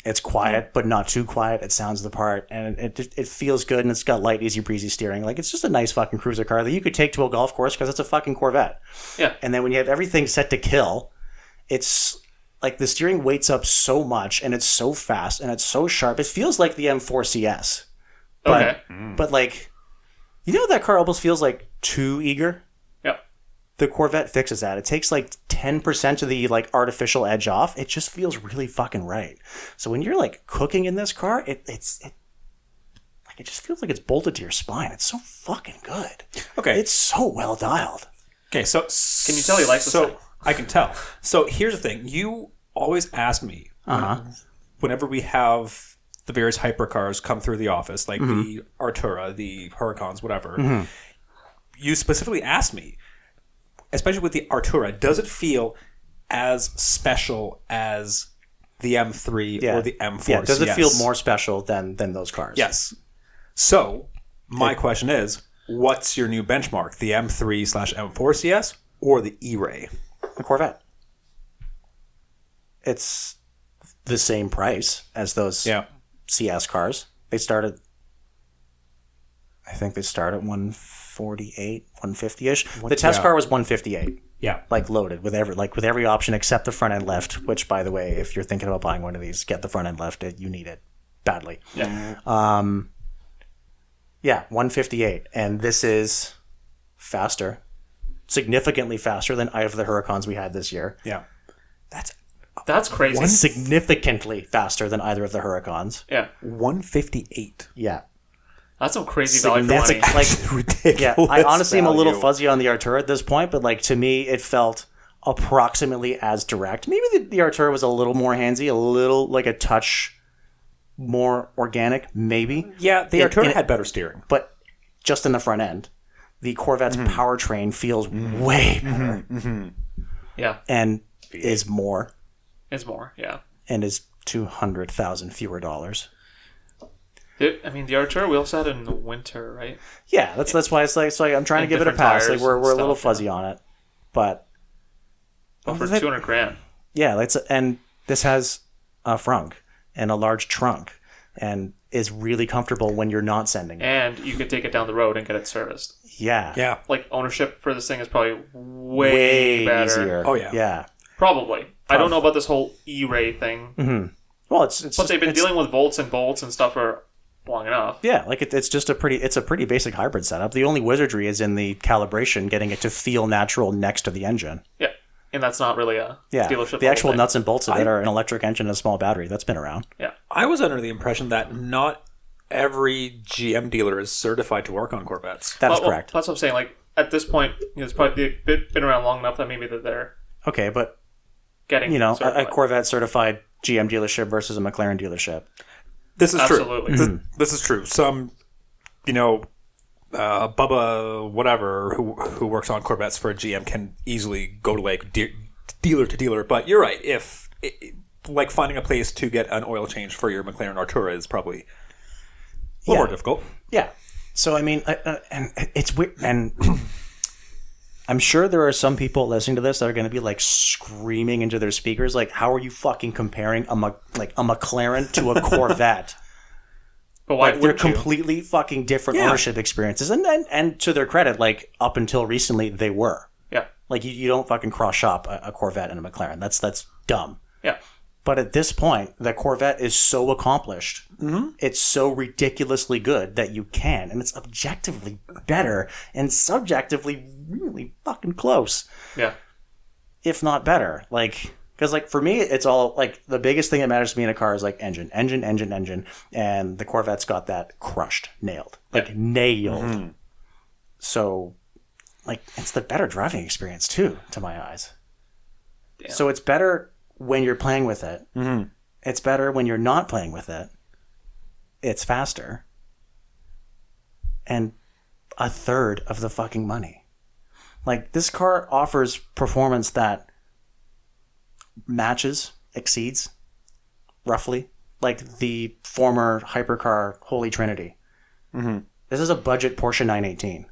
It's quiet, but not too quiet. It sounds the part, and it feels good, and it's got light, easy breezy steering. Like, it's just a nice fucking cruiser car that you could take to a golf course because it's a fucking Corvette. Yeah. And then when you have everything set to kill, it's like the steering weights up so much, and it's so fast, and it's so sharp. It feels like the M4 CS. But, but like, that car almost feels like too eager. Yeah. The Corvette fixes that. It takes like 10% of the like artificial edge off. It just feels really fucking right. So when you're like cooking in this car, it just feels like it's bolted to your spine. It's so fucking good. Okay. It's so well dialed. Okay, so... Can you tell he likes this thing? I can tell. So here's the thing. You always ask me, whenever we have the various hypercars come through the office, like the Artura, the Huracans, whatever, you specifically asked me, especially with the Artura, does it feel as special as the M3 or the M4? Yeah, does it feel more special than those cars? Yes. So, my question is, what's your new benchmark? The M3/M4 CS or the E-Ray? The Corvette. It's the same price as those CS cars. I think they start at 150. 148, 150-ish. The test car was 158. Yeah. Like loaded with every option except the front end lift, which, by the way, if you're thinking about buying one of these, get the front end lift. You need it badly. Yeah. 158. And this is faster, significantly faster than either of the Huracans we had this year. Yeah. That's crazy. Significantly faster than either of the Huracans. Yeah. 158. Yeah. That's some crazy value for money. Like, ridiculous. Yeah, I honestly am a little value. fuzzy on the Artura at this point, but like to me, it felt approximately as direct. Maybe the Artura was a little more handsy, a little like a touch more organic, maybe. Yeah, the Artura had better steering. But just in the front end, the Corvette's powertrain feels way better Yeah. and is more It's more, yeah. and is $200,000 fewer dollars. The Artura we also had it in the winter, right? Yeah, that's why it's like I'm trying to And give it a different pass. tires Like we're and a little stuff, fuzzy on it, but But for $200,000. yeah, and this has a frunk and a large trunk and is really comfortable when you're not sending it. And you could take it down the road and get it serviced. Yeah. Yeah. Like, ownership for this thing is probably way better. easier. Oh, yeah. Yeah. Probably. I don't know about this whole E-Ray thing. Mm-hmm. Well, it's But they've been dealing with volts and bolts and stuff for long enough. Yeah, like it's just a pretty basic hybrid setup. The only wizardry is in the calibration, getting it to feel natural next to the engine. Yeah. And that's not really a dealership. The actual thing. nuts and bolts of it are an electric engine and a small battery. That's been around. Yeah. I was under the impression that not every GM dealer is certified to work on Corvettes. That is Well, correct. that's what I'm saying. Like, at this point, it's probably been around long enough that maybe that they're Okay, but getting a certified. Corvette certified GM dealership versus a McLaren dealership. This is Absolutely. true. This is true. Some, Bubba whatever who works on Corvettes for a GM can easily go to like dealer to dealer. But you're right. If like finding a place to get an oil change for your McLaren Artura is probably a little more difficult. Yeah. So and it's weird, and I'm sure there are some people listening to this that are going to be like screaming into their speakers, like, "How are you fucking comparing a McLaren to a Corvette?" But why Like, they're wouldn't you? completely fucking different ownership experiences, and to their credit, like up until recently, they were. Yeah. Like you don't fucking cross shop a Corvette and a McLaren. That's dumb. Yeah. But at this point, the Corvette is so accomplished. Mm-hmm. It's so ridiculously good that you can. And it's objectively better and subjectively really fucking close. Yeah. If not better. Like, because like for me, it's all like the biggest thing that matters to me in a car is like engine. And the Corvette's got that crushed, nailed. Like nailed. Mm-hmm. So like it's the better driving experience too, to my eyes. Damn. So it's better when you're playing with it. Mm-hmm. It's better when you're not playing with it. It's faster. And a third of the fucking money. Like, this car offers performance that exceeds, roughly, like the former hypercar Holy Trinity. Mm-hmm. This is a budget Porsche 918.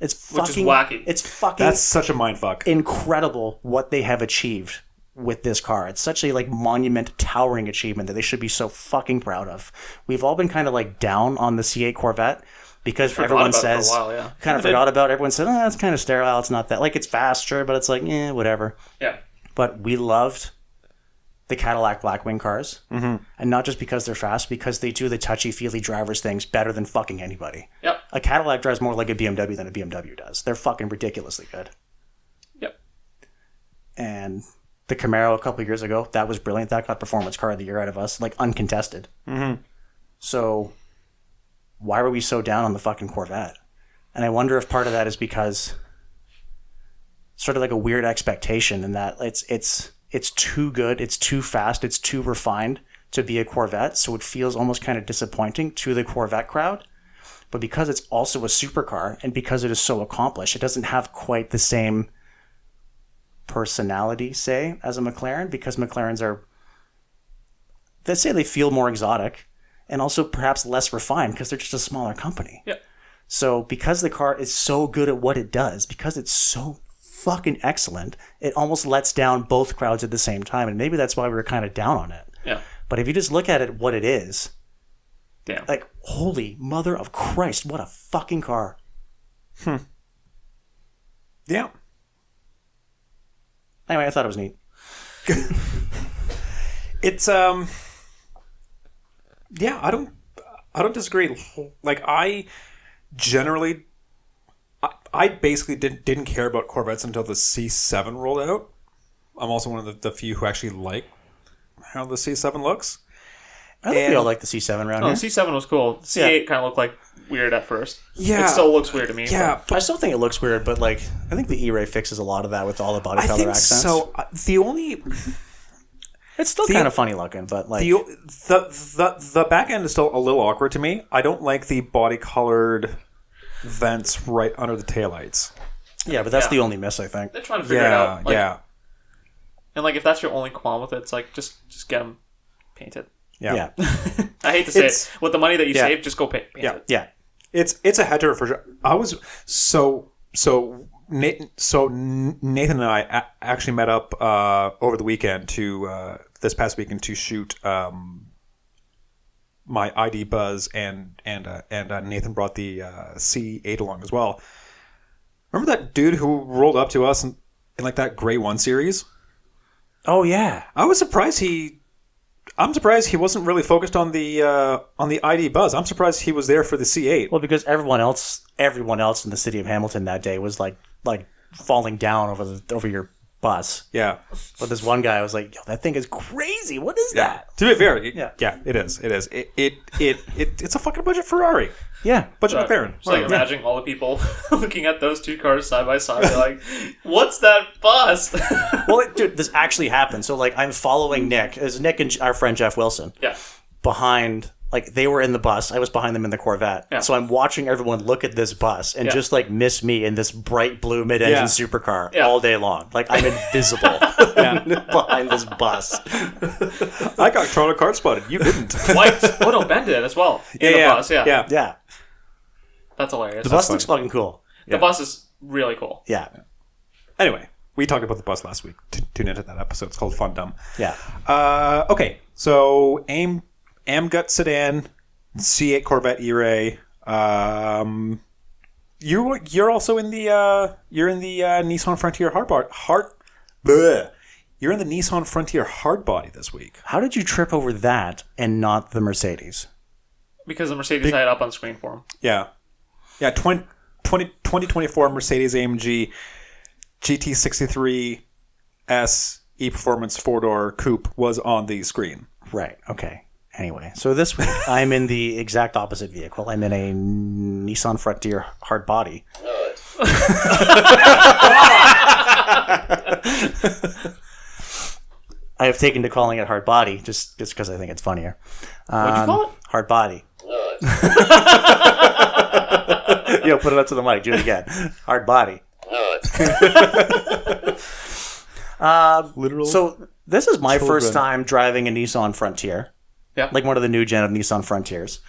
It's fucking... Which is wacky. It's fucking... That's such a mindfuck. Incredible what they have achieved with this car. It's such a like monument, towering achievement that they should be so fucking proud of. We've all been kind of like down on the C8 Corvette because everyone says forgot about it. Everyone said, "Oh, it's kind of sterile. It's not that like it's faster, but it's like whatever." Yeah. But we loved the Cadillac Blackwing cars, and not just because they're fast, because they do the touchy-feely driver's things better than fucking anybody. Yep. A Cadillac drives more like a BMW than a BMW does. They're fucking ridiculously good. Yep. And the Camaro a couple of years ago, that was brilliant. That got Performance Car of the Year out of us, like uncontested. Mm-hmm. So why were we so down on the fucking Corvette? And I wonder if part of that is because sort of like a weird expectation in that it's too good, it's too fast, it's too refined to be a Corvette, so it feels almost kind of disappointing to the Corvette crowd. But because it's also a supercar and because it is so accomplished, it doesn't have quite the same personality, say, as a McLaren, because McLarens are, let's say, they feel more exotic and also perhaps less refined because they're just a smaller company. Yeah. So because the car is so good at what it does, because it's so fucking excellent, it almost lets down both crowds at the same time, and maybe that's why we were kind of down on it. Yeah. But if you just look at it what it is, damn, like, holy mother of Christ, what a fucking car. Yeah. Anyway, I thought it was neat. It's yeah, I don't disagree. Like I generally I basically didn't care about Corvettes until the C7 rolled out. I'm also one of the few who actually like how the C7 looks. I think we all like the C7 around Oh, here. the C7 was cool. The C8 kind of looked like weird at first. Yeah. It still looks weird to me. Yeah, I still think it looks weird, but like I think the E-Ray fixes a lot of that with all the body color accents. so. The only It's still kind of funny looking, but like the back end is still a little awkward to me. I don't like the body colored vents right under the taillights. yeah, but that's the only miss, I think. They're trying to figure it out. Like, yeah. And like, if that's your only qualm with it, it's like just get them painted. Yeah. I hate to say it. With the money that you save, just go paint it. Yeah. It's a header for sure. I was so Nathan and I actually met up over the weekend to this past weekend to shoot my ID Buzz and Nathan brought the C8 along as well. Remember that dude who rolled up to us in like that Gray 1 series? Oh yeah. I'm surprised he wasn't really focused on the ID Buzz. I'm surprised he was there for the C8. Well, because everyone else in the city of Hamilton that day was like falling down over your bus. Yeah. But this one guy was like, "Yo, that thing is crazy. What is that?" To be fair, Yeah. it is. It's a fucking budget Ferrari. Yeah. Budget McLaren. It's like imagining all the people looking at those two cars side by side. They're like, "What's that bus?" Well, dude, this actually happened. So like, I'm following Nick and our friend Jeff Wilson. Yeah. Behind, like, they were in the bus. I was behind them in the Corvette. Yeah. So I'm watching everyone look at this bus and just like miss me in this bright blue mid-engine supercar all day long. Like, I'm invisible behind this bus. I got Toronto card spotted. You didn't. White. Oh no, Ben did as well. In the bus. Yeah. Yeah. That's hilarious. The bus looks fucking cool. The bus is really cool. Yeah. Anyway, we talked about the bus last week. Tune into that episode. It's called Fun Dumb. Yeah. Okay, so AMGUT sedan, C8 Corvette E-Ray. You're also in the Nissan Frontier You're in the Nissan Frontier Hardbody this week. How did you trip over that and not the Mercedes? Because the Mercedes had it up on screen for him. Yeah. Yeah, 2024 Mercedes-AMG GT 63S E-Performance 4-door Coupe was on the screen. Right. Okay. Anyway, so this week I'm in the exact opposite vehicle. I'm in a Nissan Frontier Hardbody. I have taken to calling it Hardbody just because I think it's funnier. What'd you call it? Hardbody. Yo, put it up to the mic. Do it again. Hardbody. Literal. So this is my first time driving a Nissan Frontier. Yeah. Like one of the new gen of Nissan Frontiers.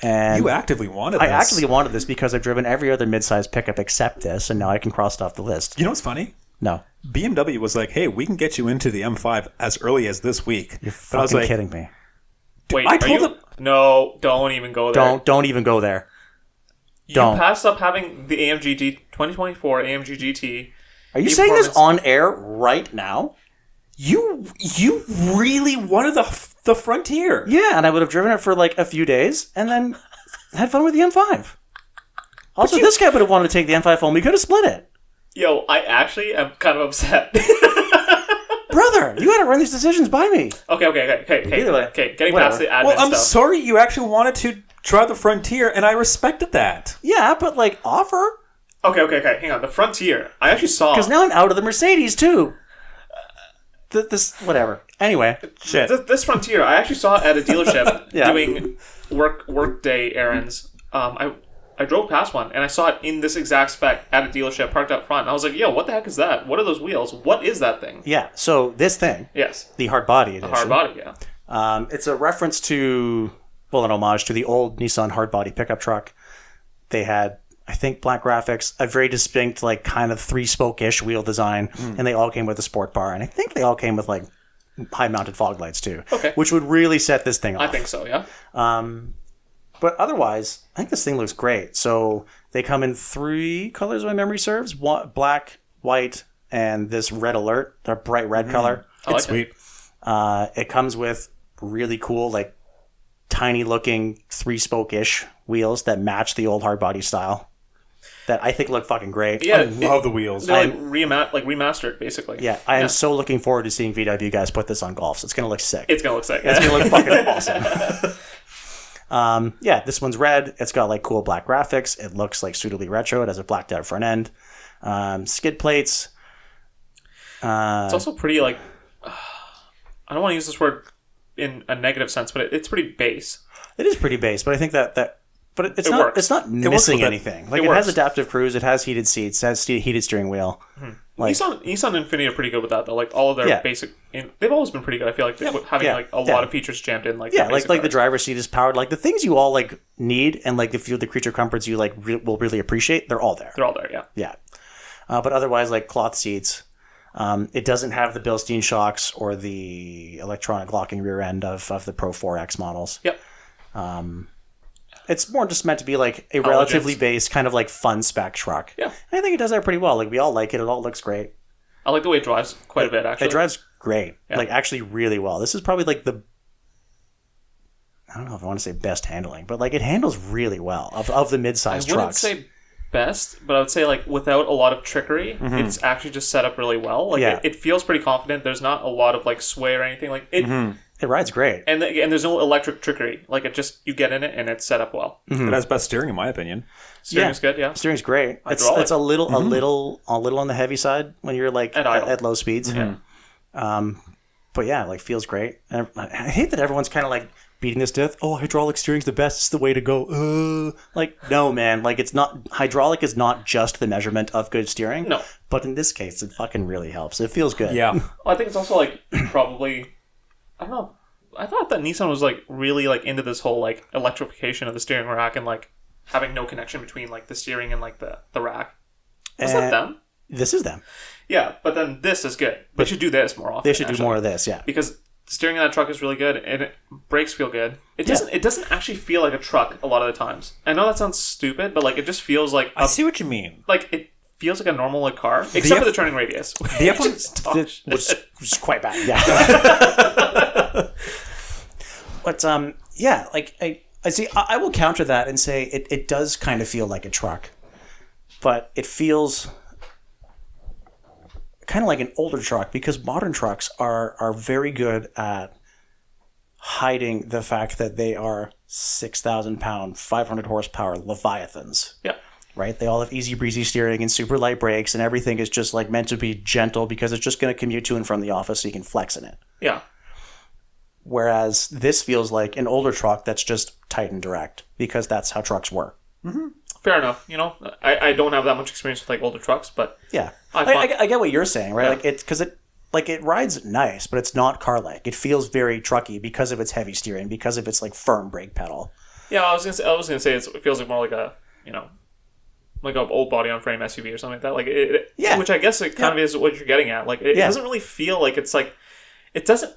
And You actively wanted this. I actually wanted this because I've driven every other mid-sized pickup except this, and now I can cross it off the list. You know what's funny? No. BMW was like, hey, we can get you into the M5 as early as this week. You're But I was fucking like, kidding me. Wait, I told them. No, don't even go there. Don't even go there. You don't. passed up having the 2024 AMG GT. Are you saying this on air right now? You really wanted the Frontier. Yeah, and I would have driven it for like a few days and then had fun with the M5. Also, this guy would have wanted to take the M5 home. We could have split it. Yo, I actually am kind of upset. Brother, you got to run these decisions by me. Okay. Either way. Okay, getting Whatever. past the admin Well, I'm stuff. sorry you actually wanted to try the Frontier, and I respected that. Yeah, but like offer. Okay. Hang on. The Frontier. I actually saw. Because now I'm out of the Mercedes too. This whatever. Anyway, shit. This Frontier, I actually saw at a dealership Yeah. doing work day errands. I drove past one and I saw it in this exact spec at a dealership parked up front. And I was like, yo, what the heck is that? What are those wheels? What is that thing? Yeah. So this thing, Yes. the Hardbody Edition. Hard body, yeah. It's a reference to, well, an homage to the old Nissan Hardbody pickup truck. They had, I think, black graphics, a very distinct, like, kind of three-spoke-ish wheel design, and they all came with a sport bar. And I think they all came with, like, high-mounted fog lights, too. Okay. Which would really set this thing off. I think so, yeah. But otherwise, I think this thing looks great. So they come in 3 colors, if my memory serves. Black, white, and this red alert, a bright red color. It's sweet. It comes with really cool, like, tiny looking 3-spoke-ish wheels that match the old hardbody style. That I think look fucking great. Yeah, I love the wheels. They're remastered, basically. Yeah, I am so looking forward to seeing VW guys put this on Golfs. It's going to look sick. It's going to look sick. It's going to look fucking awesome. Yeah, this one's red. It's got like cool black graphics. It looks like suitably retro. It has a blacked out front end. Skid plates. It's also pretty like... I don't want to use this word in a negative sense, but it's pretty base. It is pretty base, but I think that but it's not works. it's not missing anything. Like it has adaptive cruise, it has heated seats, it has heated steering wheel. Mm-hmm. Like, Nissan and Infiniti are pretty good with that though. Like all of their basic, they've always been pretty good. I feel like having like a lot of features jammed in. Like like the driver's seat is powered. Like the things you all like need and like the creature comforts you like will really appreciate. They're all there. They're all there. Yeah. Yeah. But otherwise, like cloth seats. It doesn't have the Bilstein shocks or the electronic locking rear end of the Pro 4X models. Yep. It's more just meant to be like a relatively base kind of like fun spec truck. Yeah. And I think it does that pretty well. Like we all like it. It all looks great. I like the way it drives quite a bit, actually. It drives great. Yeah. Like actually really well. This is probably like I don't know if I want to say best handling, but like it handles really well of the mid-size trucks. I wouldn't say best, but I would say like without a lot of trickery, it's actually just set up really well. Like it feels pretty confident. There's not a lot of like sway or anything. Like it. It rides great. And there's no electric trickery. Like it just, you get in it and it's set up well. It has best steering in my opinion. Steering's good, yeah. Steering's great. It's a little on the heavy side when you're like at low speeds. But yeah, like feels great. And I hate that everyone's kind of like beating this to death. Oh, hydraulic steering's the best. It's the way to go. Like no, man. Like it's not. Hydraulic is not just the measurement of good steering. No. But in this case, it fucking really helps. It feels good. Yeah. Well, I think it's also like probably. I don't know. I thought that Nissan was like really like into this whole like electrification of the steering rack and like having no connection between like the steering and like the rack. Is that them? This is them. Yeah, but then this is good. They should do this more often. They should do more of this, yeah. Because the steering of that truck is really good and brakes feel good. It doesn't actually feel like a truck a lot of the times. I know that sounds stupid, but like it just feels like I see what you mean. Like it feels like a normal like car, except for the turning radius. The F1 was quite bad, yeah. But yeah, like I see. I will counter that and say it does kind of feel like a truck, but it feels kind of like an older truck because modern trucks are very good at hiding the fact that they are 6,000 pound, 500 horsepower Leviathans. Yeah. Right? They all have easy breezy steering and super light brakes and everything is just like meant to be gentle because it's just going to commute to and from the office so you can flex in it. Yeah. Whereas this feels like an older truck that's just tight and direct because that's how trucks work. Mm-hmm. Fair enough. You know, I don't have that much experience with like older trucks, but yeah, I get what you're saying, right? Yeah. Like it's because it rides nice, but it's not car-like. It feels very trucky because of its heavy steering, because of its like firm brake pedal. Yeah, I was gonna say it feels like more like a like an old body on frame SUV or something like that. Like which I guess it kind of is what you're getting at. Like it doesn't really feel like it's like it doesn't.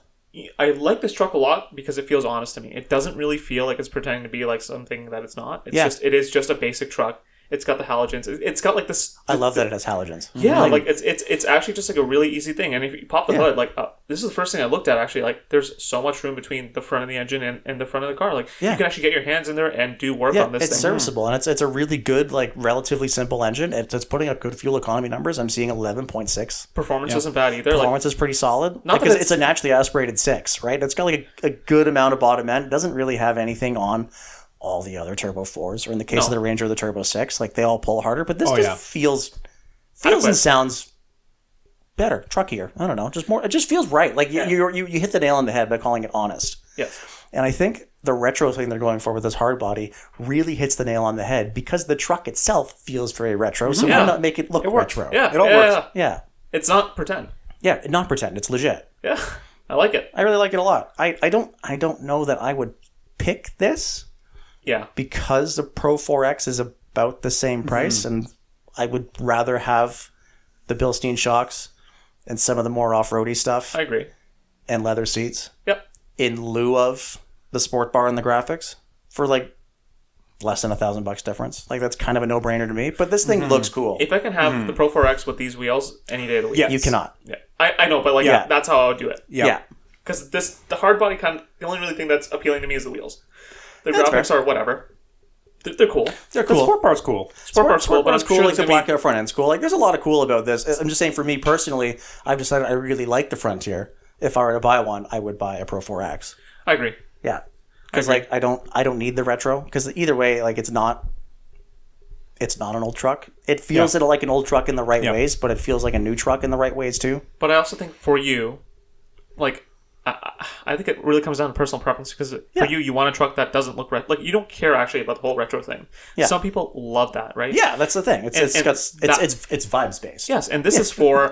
I like this truck a lot because it feels honest to me. It doesn't really feel like it's pretending to be like something that it's not. It is just a basic truck. It's got the halogens. It's got like this. I love that it has halogens. Yeah, like it's actually just like a really easy thing. And if you pop the hood, like this is the first thing I looked at actually. Like there's so much room between the front of the engine and the front of the car. Like you can actually get your hands in there and do work on this. It's serviceable and it's a really good like relatively simple engine. It's putting up good fuel economy numbers. I'm seeing 11.6. Performance isn't bad either. Performance is pretty solid. Not because it's a naturally aspirated 6, right? It's got like a good amount of bottom end. It doesn't really have anything on all the other Turbo 4s, or in the case of the Ranger, the Turbo 6, like they all pull harder, but this feels and sounds better, truckier. I don't know, just more. It just feels right. Like you hit the nail on the head by calling it honest. Yes. And I think the retro thing they're going for with this hard body really hits the nail on the head because the truck itself feels very retro. So why not make it look retro? Yeah, it all works. Yeah. It's not pretend. Yeah, not pretend. It's legit. Yeah, I like it. I really like it a lot. I don't know that I would pick this. Yeah. Because the Pro 4X is about the same price, and I would rather have the Bilstein shocks and some of the more off-roady stuff. I agree. And leather seats. Yep. In lieu of the sport bar and the graphics for like less than $1,000 difference. Like that's kind of a no-brainer to me. But this thing looks cool. If I can have the Pro 4X with these wheels any day of the week. Yes. You cannot. Yeah. I know, but like that's how I would do it. Yeah. Because the hard body the only really thing that's appealing to me is the wheels. The That's graphics are whatever. They're cool. They're The cool. sport part's cool. Sport part's cool, but I'm cool. sure Like the there's gonna blackout front end's cool. Like there's a lot of cool about this. I'm just saying for me personally, I've decided I really like the Frontier. If I were to buy one, I would buy a Pro 4X. I agree. Yeah. Because like I don't need the retro. Because either way, like it's not an old truck. It feels like an old truck in the right ways, but it feels like a new truck in the right ways too. But I also think for you, like, I think it really comes down to personal preference because for you want a truck that doesn't look like you don't care actually about the whole retro thing. Yeah. Some people love that, right? Yeah, that's the thing. It's vibes based. Yes, and this is for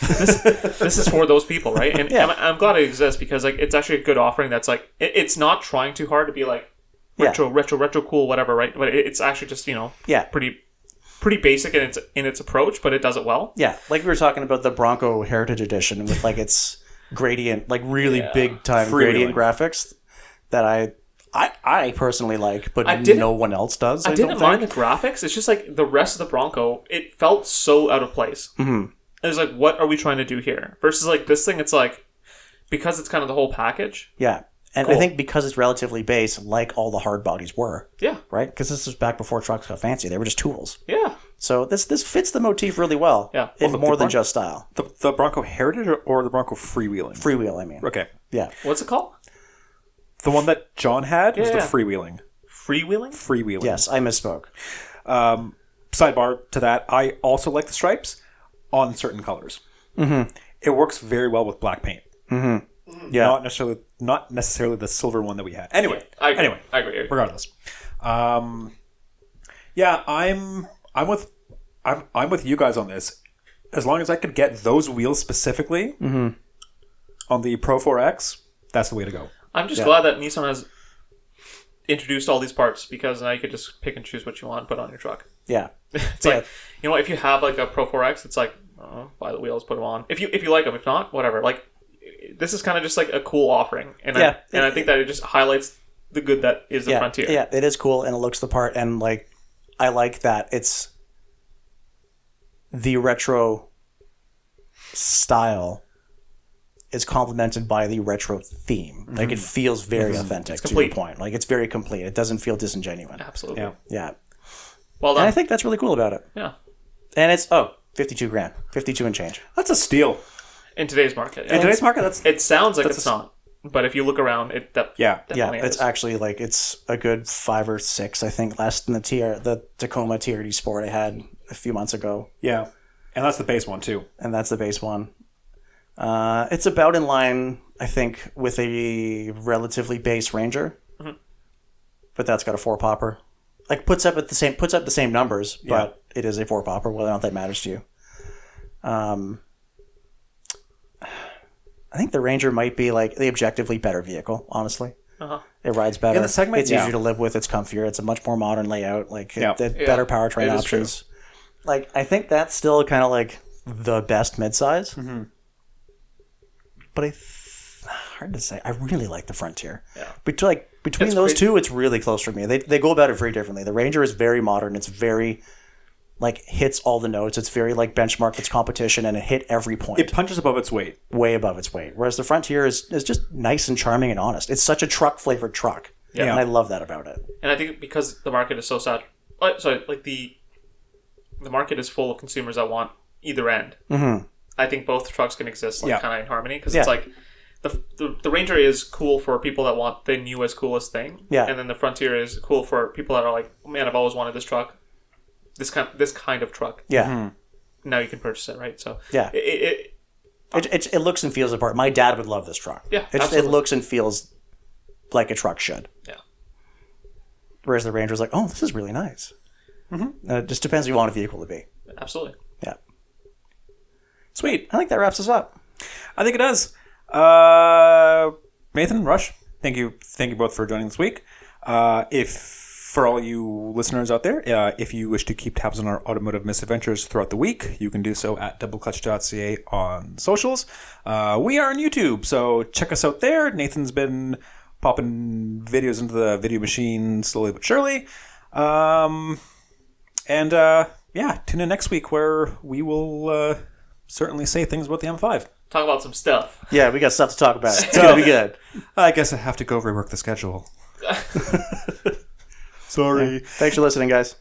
this is for those people, right? And I'm glad it exists because like it's actually a good offering. That's like it's not trying too hard to be like retro cool, whatever, right? But it's actually just pretty basic in its approach, but it does it well. Yeah, like we were talking about the Bronco Heritage Edition with like its gradient, like really big time gradient graphics that I personally like, but no one else does. I didn't mind the graphics. It's just like the rest of the Bronco, it felt so out of place. Mm-hmm. It was like, what are we trying to do here? Versus like this thing, it's like because it's kind of the whole package. Yeah. And I think because it's relatively base, like all the hard bodies were. Yeah. Right? Because this was back before trucks got fancy. They were just tools. Yeah. So this fits the motif really well. Yeah. More than just style. The Bronco Heritage or the Bronco Freewheeling? Freewheel, I mean. Okay. Yeah. What's it called? The one that John had was the Freewheeling. Freewheeling? Freewheeling. Yes, I misspoke. Sidebar to that, I also like the stripes on certain colors. Mm-hmm. It works very well with black paint. Mm-hmm. Yeah, not necessarily the silver one that we had. Anyway, I agree. Regardless, I'm with you guys on this. As long as I could get those wheels specifically on the Pro 4X, that's the way to go. I'm just glad that Nissan has introduced all these parts because now you could just pick and choose what you want and put on your truck. Yeah, it's like if you have like a Pro 4X, it's like buy the wheels, put them on. If you like them, if not, whatever. Like. This is kind of just like a cool offering, and I think that it just highlights the good that is the Frontier. Yeah, it is cool, and it looks the part, and like I like that it's the retro style is complemented by the retro theme. Like it feels very authentic to your point. Like it's very complete. It doesn't feel disingenuous. Absolutely. Yeah. Well done. And I think that's really cool about it. Yeah. And it's $52,000, 52 and change. That's a steal. In today's market. It sounds like it's not. But if you look around, definitely it's actually like it's a good 5 or 6, I think, less than the Tacoma TRD Sport I had a few months ago. Yeah. And that's the base one too. And that's the base one. It's about in line, I think, with a relatively base Ranger. Mm-hmm. But that's got a 4-popper. Like puts up the same numbers, but it is a 4-popper, whether or not that matters to you. I think the Ranger might be like the objectively better vehicle, honestly. Uh-huh. It rides better. In the segment, it's easier to live with. It's comfier. It's a much more modern layout. Like better powertrain options. True. Like I think that's still kind of like the best midsize. Mm-hmm. But hard to say. I really like the Frontier. Yeah. Between those two, it's really close for me. They go about it very differently. The Ranger is very modern. It's very hits all the notes. It's very benchmark its competition, and it hit every point. It punches above its weight. Way above its weight. Whereas the Frontier is just nice and charming and honest. It's such a truck-flavored truck. Yeah. And I love that about it. And I think because the market is so the market is full of consumers that want either end. Mm-hmm. I think both trucks can exist kind of in harmony because it's like the Ranger is cool for people that want the newest, coolest thing. Yeah. And then the Frontier is cool for people that are like, oh, man, I've always wanted this truck. This kind of truck. Yeah. Mm-hmm. Now you can purchase it, right? So yeah, it looks and feels apart. My dad would love this truck. Yeah, it looks and feels like a truck should. Yeah. Whereas the Ranger's like, oh, this is really nice. Mm-hmm. It just depends what you want a vehicle to be. Absolutely. Yeah. Sweet. I think that wraps us up. I think it does. Nathan, Rush, thank you both for joining this week. For all you listeners out there, if you wish to keep tabs on our automotive misadventures throughout the week, you can do so at doubleclutch.ca on socials. We are on YouTube, so check us out there. Nathan's been popping videos into the video machine slowly but surely. Tune in next week where we will certainly say things about the M5. Talk about some stuff. Yeah, we got stuff to talk about. It's going to be good. I guess I have to go rework the schedule. Sorry. Thanks for listening, guys.